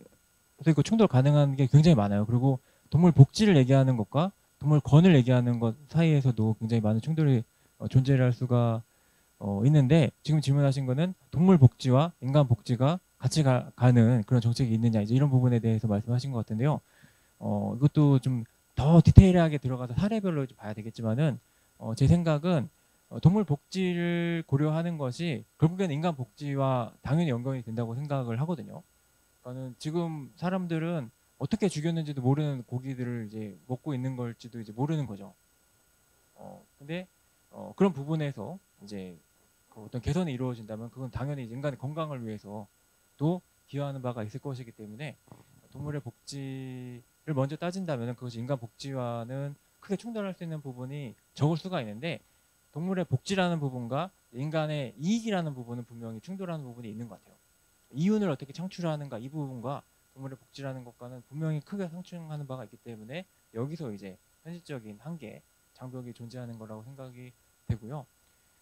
그리고 충돌 가능한 게 굉장히 많아요. 그리고 동물 복지를 얘기하는 것과 동물권을 얘기하는 것 사이에서도 굉장히 많은 충돌이 존재를 할 수가 있는데 지금 질문하신 거는 동물 복지와 인간 복지가 같이 가는 그런 정책이 있느냐 이제 이런 부분에 대해서 말씀하신 것 같은데요. 이것도 좀 더 디테일하게 들어가서 사례별로 좀 봐야 되겠지만은 제 생각은 동물 복지를 고려하는 것이 결국에는 인간 복지와 당연히 연관이 된다고 생각을 하거든요. 그러니까는 지금 사람들은 어떻게 죽였는지도 모르는 고기들을 이제 먹고 있는 걸지도 이제 모르는 거죠. 근데 그런 부분에서 이제 그 어떤 개선이 이루어진다면 그건 당연히 인간의 건강을 위해서도 기여하는 바가 있을 것이기 때문에 동물의 복지를 먼저 따진다면 그것이 인간 복지와는 크게 충돌할 수 있는 부분이 적을 수가 있는데 동물의 복지라는 부분과 인간의 이익이라는 부분은 분명히 충돌하는 부분이 있는 것 같아요. 이윤을 어떻게 창출하는가 이 부분과 동물의 복지라는 것과는 분명히 크게 상충하는 바가 있기 때문에 여기서 이제 현실적인 한계, 장벽이 존재하는 거라고 생각이 되고요.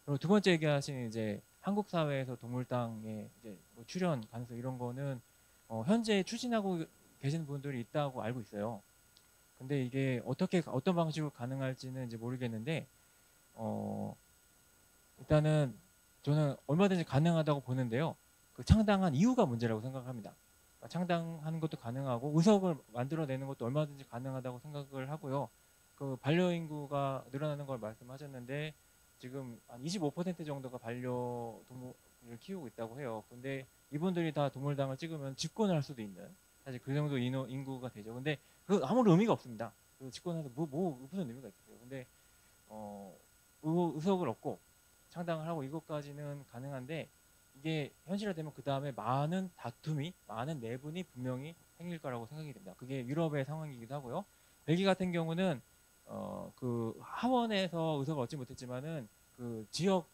그리고 두 번째 얘기하신 이제 한국 사회에서 동물당의 이제 뭐 출연 가능성 이런 거는 현재 추진하고 계시는 분들이 있다고 알고 있어요. 근데 이게 어떤 방식으로 가능할지는 이제 모르겠는데 일단은 저는 얼마든지 가능하다고 보는데요. 그 창당한 이유가 문제라고 생각합니다. 그러니까 창당하는 것도 가능하고 의석을 만들어내는 것도 얼마든지 가능하다고 생각을 하고요. 그 반려인구가 늘어나는 걸 말씀하셨는데 지금 한 25% 정도가 반려동물을 키우고 있다고 해요. 근데 이분들이 다 동물당을 찍으면 집권을 할 수도 있는 사실 그 정도 인구가 되죠. 근데 그 아무런 의미가 없습니다. 그 집권해서 무슨 의미가 있겠어요. 근데 의석을 얻고 창당을 하고 이것까지는 가능한데 이게 현실화되면 그 다음에 많은 다툼이 많은 내분이 분명히 생길 거라고 생각이 됩니다. 그게 유럽의 상황이기도 하고요. 벨기 같은 경우는 그 하원에서 의석을 얻지 못했지만은 그 지역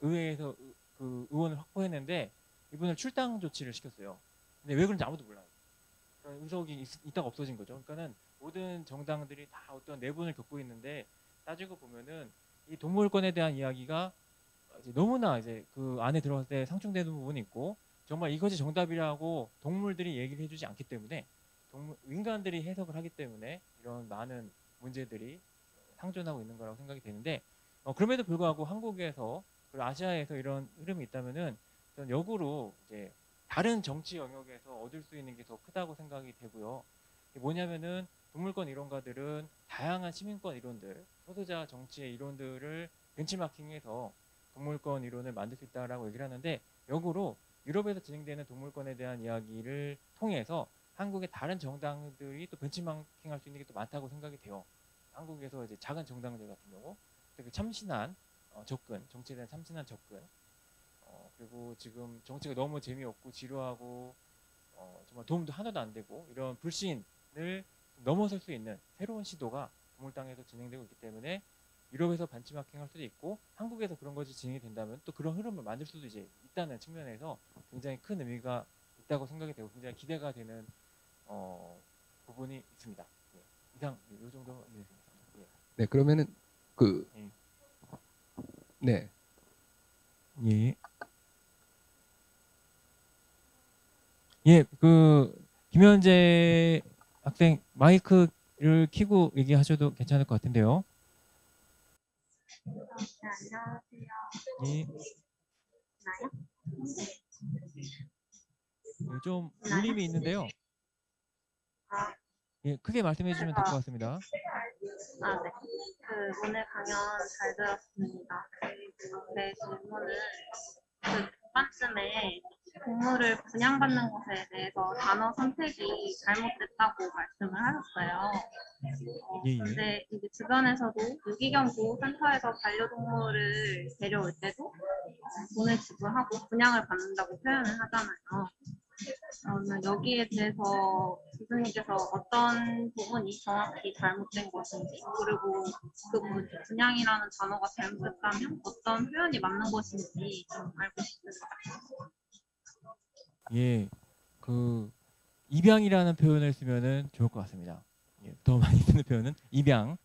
의회에서 그 의원을 확보했는데 이분을 출당 조치를 시켰어요. 근데 왜 그런지 아무도 몰라요. 그러니까 의석이 있다가 없어진 거죠. 그러니까는 모든 정당들이 다 어떤 내분을 겪고 있는데 따지고 보면은 이 동물권에 대한 이야기가 이제 너무나 이제 그 안에 들어갔을 때 상충되는 부분이 있고 정말 이것이 정답이라고 동물들이 얘기를 해주지 않기 때문에 인간들이 해석을 하기 때문에 이런 많은 문제들이 상존하고 있는 거라고 생각이 되는데 그럼에도 불구하고 한국에서 그리고 아시아에서 이런 흐름이 있다면은 저는 역으로 이제 다른 정치 영역에서 얻을 수 있는 게 더 크다고 생각이 되고요. 이게 뭐냐면은 동물권 이론가들은 다양한 시민권 이론들, 소수자 정치의 이론들을 벤치마킹해서 동물권 이론을 만들 수 있다라고 얘기를 하는데 역으로 유럽에서 진행되는 동물권에 대한 이야기를 통해서 한국의 다른 정당들이 또 벤치마킹할 수 있는 게 또 많다고 생각이 돼요. 한국에서 이제 작은 정당들 같은 경우 되게 참신한 접근, 정치에 대한 참신한 접근, 그리고 지금 정치가 너무 재미없고 지루하고 정말 도움도 하나도 안 되고 이런 불신을 넘어설 수 있는 새로운 시도가 동물당에서 진행되고 있기 때문에 유럽에서 벤치마킹할 수도 있고 한국에서 그런 것이 진행이 된다면 또 그런 흐름을 만들 수도 이제 있다는 측면에서 굉장히 큰 의미가 있다고 생각이 되고 굉장히 기대가 되는 부분이 있습니다. 예. 이상 이 정도 예. 네, 그러면은 그 예. 네. 예. 예, 김현재 학생 마이크를 켜고 얘기하셔도 괜찮을 것 같은데요. 네, 안녕하세요. 예. 나요? 예, 좀 울림이 있는데요. 아, 예, 크게 말씀해 주시면 될 것 같습니다. 네. 오늘 강연 잘 들었습니다. 제 질문은 중반쯤에 동물을 분양받는 것에 대해서 단어 선택이 잘못됐다고 말씀을 하셨어요. 예, 예. 근데 이제 주변에서도 유기견 보호센터에서 반려동물을 데려올 때도 돈을 지불하고 분양을 받는다고 표현을 하잖아요. 그러면 여기에 대해서 교수님께서 어떤 부분이 정확히 잘못된 것인지, 그리고 그 분양이라는 단어가 잘못됐다면 어떤 표현이 맞는 것인지 좀 알고 싶습니다. 예, 입양이라는 표현을 쓰면은 좋을 것 같습니다. 예, 더 많이 쓰는 표현은 입양,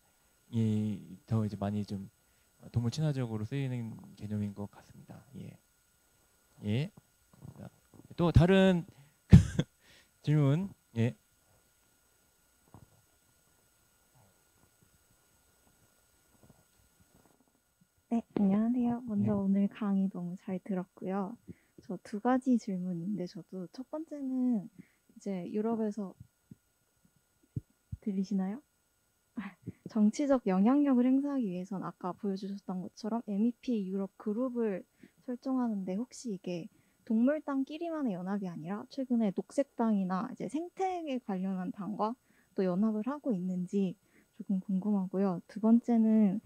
더 이제 많이 좀 동물 친화적으로 쓰이는 개념인 것 같습니다. 예, 예. 또 다른 질문, 예. 네, 안녕하세요. 먼저 네. 오늘 강의 너무 잘 들었고요. 저 두 가지 질문인데 저도 첫 번째는 이제 유럽에서 들리시나요? 정치적 영향력을 행사하기 위해선 아까 보여주셨던 것처럼 MEP 유럽 그룹을 설정하는데 혹시 이게 동물당끼리만의 연합이 아니라 최근에 녹색당이나 이제 생태계 관련한 당과 또 연합을 하고 있는지 조금 궁금하고요. 두 번째는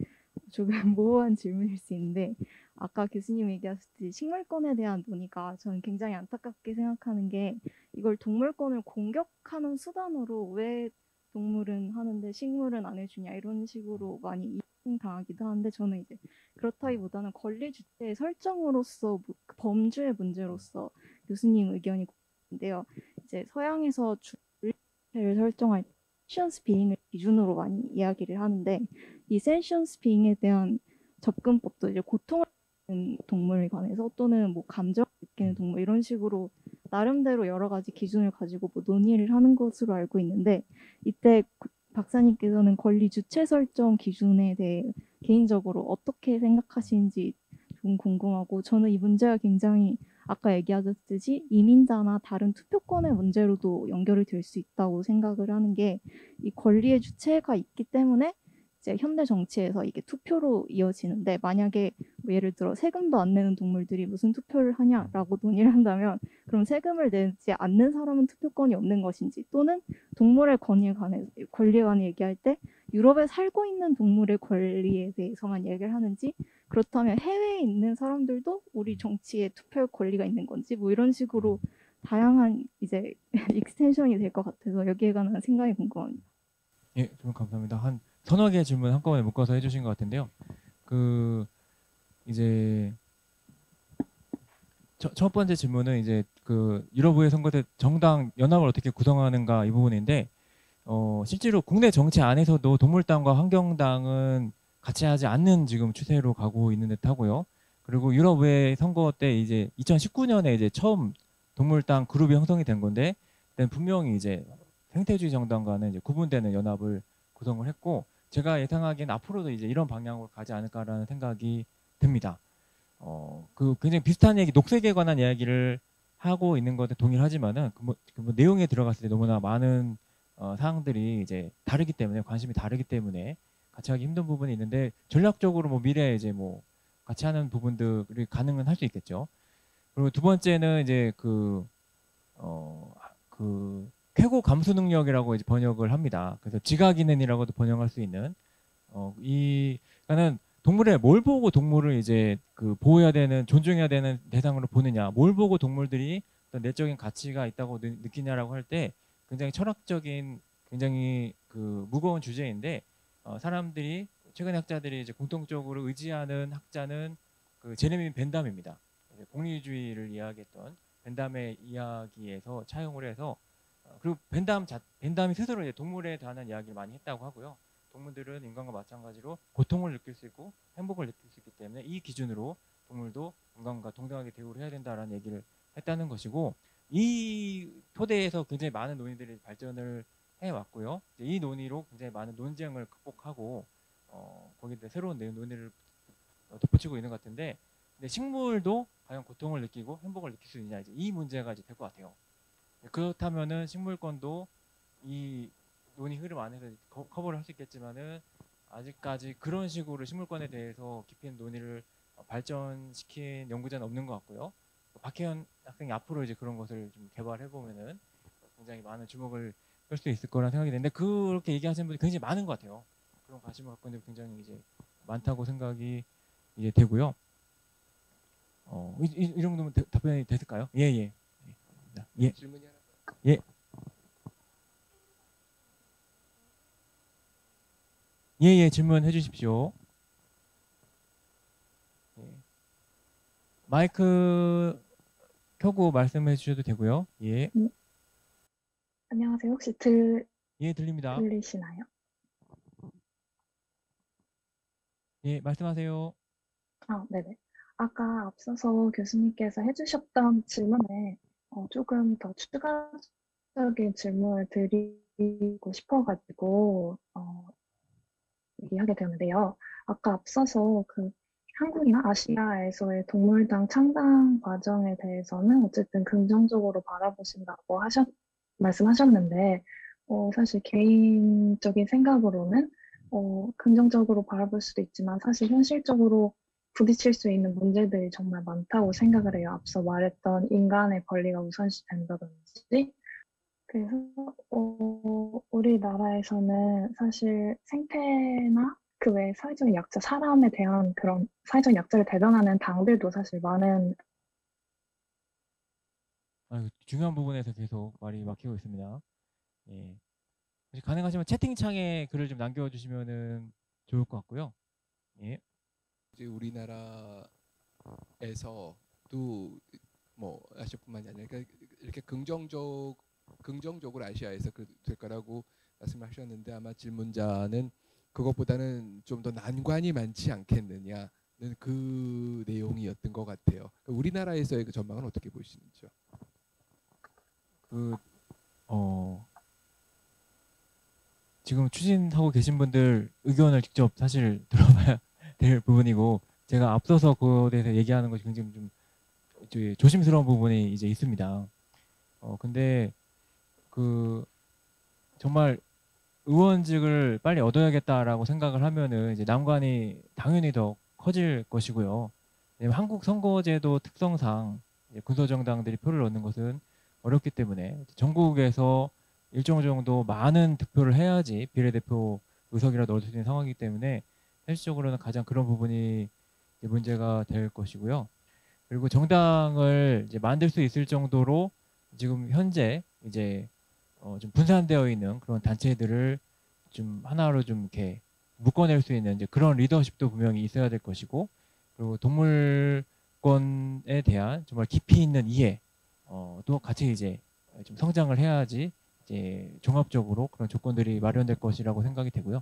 조금 모호한 질문일 수 있는데 아까 교수님 얘기하셨듯이 식물권에 대한 논의가 저는 굉장히 안타깝게 생각하는 게 이걸 동물권을 공격하는 수단으로 왜 동물은 하는데 식물은 안 해주냐 이런 식으로 많이 이용당하기도 하는데 저는 이제 그렇다기보다는 권리 주체의 설정으로서 그 범주의 문제로서 교수님 의견이 궁금한데요. 이제 서양에서 주체를 설정할 때 센션스 비잉을 기준으로 많이 이야기를 하는데 이 센션스 비잉에 대한 접근법도 이제 고통을 느끼는 동물에 관해서 또는 뭐 감정을 느끼는 동물 이런 식으로 나름대로 여러 가지 기준을 가지고 뭐 논의를 하는 것으로 알고 있는데 이때 박사님께서는 권리 주체 설정 기준에 대해 개인적으로 어떻게 생각하시는지 좀 궁금하고 저는 이 문제가 굉장히 아까 얘기하셨듯이 이민자나 다른 투표권의 문제로도 연결이 될 수 있다고 생각을 하는 게 이 권리의 주체가 있기 때문에 이제 현대 정치에서 이게 투표로 이어지는데 만약에 뭐 예를 들어 세금도 안 내는 동물들이 무슨 투표를 하냐라고 논의를 한다면 그럼 세금을 내지 않는 사람은 투표권이 없는 것인지 또는 동물의 권리에 관해 얘기할 때 유럽에 살고 있는 동물의 권리에 대해서만 얘기를 하는지 그렇다면 해외에 있는 사람들도 우리 정치에 투표할 권리가 있는 건지 뭐 이런 식으로 다양한 이제 익스텐션이 될 것 같아서 여기에 관한 생각이 궁금합니다. 예, 좀 감사합니다. 한 서너 개의 질문 한꺼번에 묶어서 해주신 것 같은데요. 이제 첫 번째 질문은 이제 유럽의회 선거 때 정당 연합을 어떻게 구성하는가 이 부분인데 실제로 국내 정치 안에서도 동물당과 환경당은 같이 하지 않는 지금 추세로 가고 있는 듯하고요. 그리고 유럽의회 선거 때 이제 2019년에 이제 처음 동물당 그룹이 형성이 된 건데 분명히 이제 생태주의 정당과는 이제 구분되는 연합을 구성을 했고 제가 예상하기엔 앞으로도 이제 이런 방향으로 가지 않을까라는 생각이 듭니다. 굉장히 비슷한 얘기, 녹색에 관한 이야기를 하고 있는 것에 동일하지만은 내용에 들어갔을 때 너무나 많은 사항들이 이제 다르기 때문에 관심이 다르기 때문에 같이 하기 힘든 부분이 있는데 전략적으로 뭐 미래에 이제 뭐 같이 하는 부분들이 가능은 할 수 있겠죠. 그리고 두 번째는 이제 쾌고 감수 능력이라고 이제 번역을 합니다. 그래서 지각인hen이라고도 번역할 수 있는 그러니까는 동물에 뭘 보고 동물을 이제 보호해야 되는 존중해야 되는 대상으로 보느냐, 뭘 보고 동물들이 어떤 내적인 가치가 있다고 느끼냐라고 할 때 굉장히 철학적인 굉장히 무거운 주제인데 사람들이 최근 학자들이 이제 공통적으로 의지하는 학자는 제레미 벤담입니다. 공리주의를 이야기했던 벤담의 이야기에서 차용을 해서 그리고 벤담이 스스로 이제 동물에 관한 이야기를 많이 했다고 하고요. 동물들은 인간과 마찬가지로 고통을 느낄 수 있고 행복을 느낄 수 있기 때문에 이 기준으로 동물도 인간과 동등하게 대우를 해야 된다라는 얘기를 했다는 것이고, 이 토대에서 굉장히 많은 논의들이 발전을 해왔고요. 이 논의로 굉장히 많은 논쟁을 극복하고 거기에 새로운 논의를 덧붙이고 있는 것 같은데, 근데 식물도 과연 고통을 느끼고 행복을 느낄 수 있느냐, 이제 이 문제가 이제 될 것 같아요. 그렇다면은 식물권도 이 논의 흐름 안에서 커버를 할 수 있겠지만은 아직까지 그런 식으로 식물권에 대해서 깊이 있는 논의를 발전시킨 연구자는 없는 것 같고요. 박혜연 학생이 앞으로 이제 그런 것을 좀 개발해 보면은 굉장히 많은 주목을 끌 수 있을 거라는 생각이 드는데, 그렇게 얘기하시는 분이 굉장히 많은 것 같아요. 그런 관심을 갖고 있는 분이 굉장히 이제 많다고 생각이 이제 되고요. 이 정도면 답변이 됐을까요? 예, 예. 예. 질문이 하나. 예. 예, 예, 질문해 주십시오. 예. 마이크 켜고 말씀해 주셔도 되고요. 예. 안녕하세요. 혹시 예, 들립니다. 들리시나요? 예, 말씀하세요. 네네. 아까 앞서서 교수님께서 해주셨던 질문에 조금 더 추가적인 질문을 드리고 싶어가지고 얘기하게 되는데요. 아까 앞서서 그 한국이나 아시아에서의 동물당 창당 과정에 대해서는 어쨌든 긍정적으로 바라보신다고 말씀하셨는데, 사실 개인적인 생각으로는 긍정적으로 바라볼 수도 있지만 사실 현실적으로 부딪힐 수 있는 문제들이 정말 많다고 생각을 해요. 앞서 말했던 인간의 권리가 우선시 된다든지. 그래서 우리나라에서는 사실 생태나 그 외에 사회적인 약자, 사람에 대한 그런 사회적인 약자를 대변하는 당들도 사실 많은. 중요한 부분에서 계속 말이 막히고 있습니다. 예. 혹시 가능하시면 채팅창에 글을 좀 남겨주시면은 좋을 것 같고요. 예. 이제 우리나라에서도 뭐 아시아뿐만이 아니라 이렇게 긍정적으로 아시아에서 될 거라고 말씀하셨는데, 아마 질문자는 그것보다는 좀 더 난관이 많지 않겠느냐는 그 내용이었던 것 같아요. 우리나라에서의 그 전망은 어떻게 보시는지요? 지금 추진하고 계신 분들 의견을 직접 사실 들어봐야 될 부분이고, 제가 앞서서 그거에 대해서 얘기하는 것이 굉장히 좀 조심스러운 부분이 이제 있습니다. 근데 정말 의원직을 빨리 얻어야겠다라고 생각을 하면은 이제 난관이 당연히 더 커질 것이고요. 왜냐면 한국 선거제도 특성상 이제 군소정당들이 표를 얻는 것은 어렵기 때문에 전국에서 일정 정도 많은 득표를 해야지 비례대표 의석이라도 얻을 수 있는 상황이기 때문에 현실적으로는 가장 그런 부분이 이제 문제가 될 것이고요. 그리고 정당을 이제 만들 수 있을 정도로 지금 현재 이제 좀 분산되어 있는 그런 단체들을 좀 하나로 좀 이렇게 묶어낼 수 있는 이제 그런 리더십도 분명히 있어야 될 것이고, 그리고 동물권에 대한 정말 깊이 있는 이해 또 같이 이제 좀 성장을 해야지 이제 종합적으로 그런 조건들이 마련될 것이라고 생각이 되고요.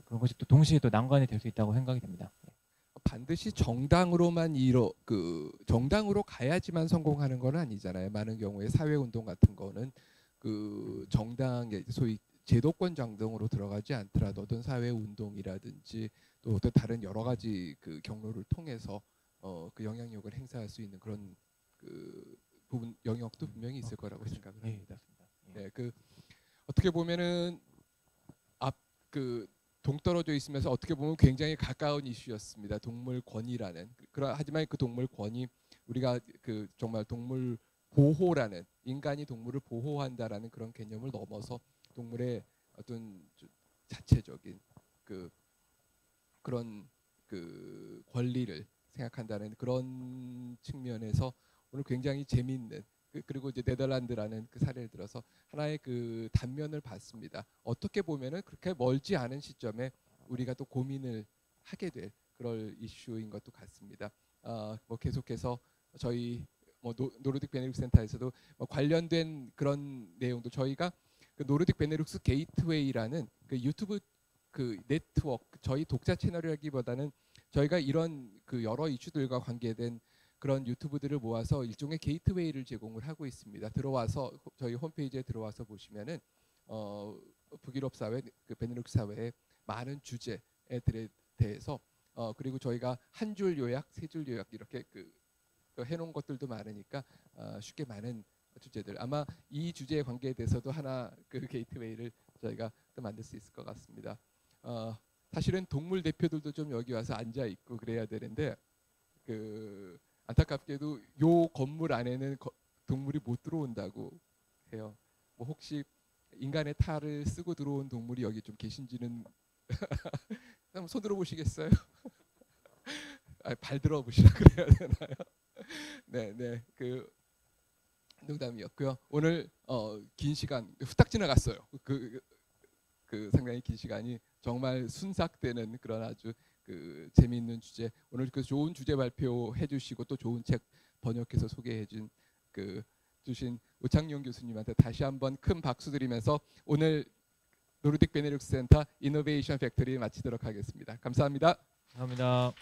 그런 것이 또 동시에 또 난관이 될 수 있다고 생각이 됩니다. 반드시 정당으로만 정당으로 가야지만 성공하는 건 아니잖아요. 많은 경우에 사회 운동 같은 거는 그 정당의 소위 제도권 정당으로 들어가지 않더라도 어떤 사회 운동이라든지 또 어떤 다른 여러 가지 그 경로를 통해서 그 영향력을 행사할 수 있는 그런 그 부분 영역도 분명히 있을 거라고 생각을 합니다. 네, 어떻게 보면은 동떨어져 있으면서 어떻게 보면 굉장히 가까운 이슈였습니다. 동물권이라는. 하지만 그 동물권이 우리가 정말 동물 보호라는, 인간이 동물을 보호한다라는 그런 개념을 넘어서 동물의 어떤 자체적인 그런 권리를 생각한다는 그런 측면에서 오늘 굉장히 재미있는, 그리고 이제 네덜란드라는 그 사례를 들어서 하나의 그 단면을 봤습니다. 어떻게 보면은 그렇게 멀지 않은 시점에 우리가 또 고민을 하게 될 그럴 이슈인 것도 같습니다. 뭐 계속해서 저희 노르딕 베네룩스 센터에서도 관련된 그런 내용도 저희가 그 노르딕 베네룩스 게이트웨이라는 그 유튜브 그 네트워크, 저희 독자 채널이라기보다는 저희가 이런 그 여러 이슈들과 관계된 그런 유튜브들을 모아서 일종의 게이트웨이를 제공을 하고 있습니다. 들어와서 저희 홈페이지에 들어와서 보시면은 북유럽 사회, 그 베네룩스 사회의 많은 주제들에 대해서 그리고 저희가 한 줄 요약, 세 줄 요약 이렇게 그 해놓은 것들도 많으니까 쉽게 많은 주제들, 아마 이 주제에 관계에 대해서도 하나 그 게이트웨이를 저희가 또 만들 수 있을 것 같습니다. 사실은 동물 대표들도 좀 여기 와서 앉아 있고 그래야 되는데 그 안타깝게도 요 건물 안에는 동물이 못 들어온다고 해요. 뭐 혹시 인간의 탈을 쓰고 들어온 동물이 여기 좀 계신지는 한번 손 들어보시겠어요? 발 들어보시라 그래야 되나요? 네, 네, 그 농담이었고요. 오늘 긴 시간 후딱 지나갔어요. 그 상당히 긴 시간이 정말 순삭되는 그런 아주 그 재미있는 주제, 오늘 그 좋은 주제 발표해 주시고 또 좋은 책 번역해서 소개해 주신 우창용 교수님한테 다시 한번 큰 박수 드리면서 오늘 노르딕 베네룩스 센터 이노베이션 팩토리 마치도록 하겠습니다. 감사합니다. 감사합니다.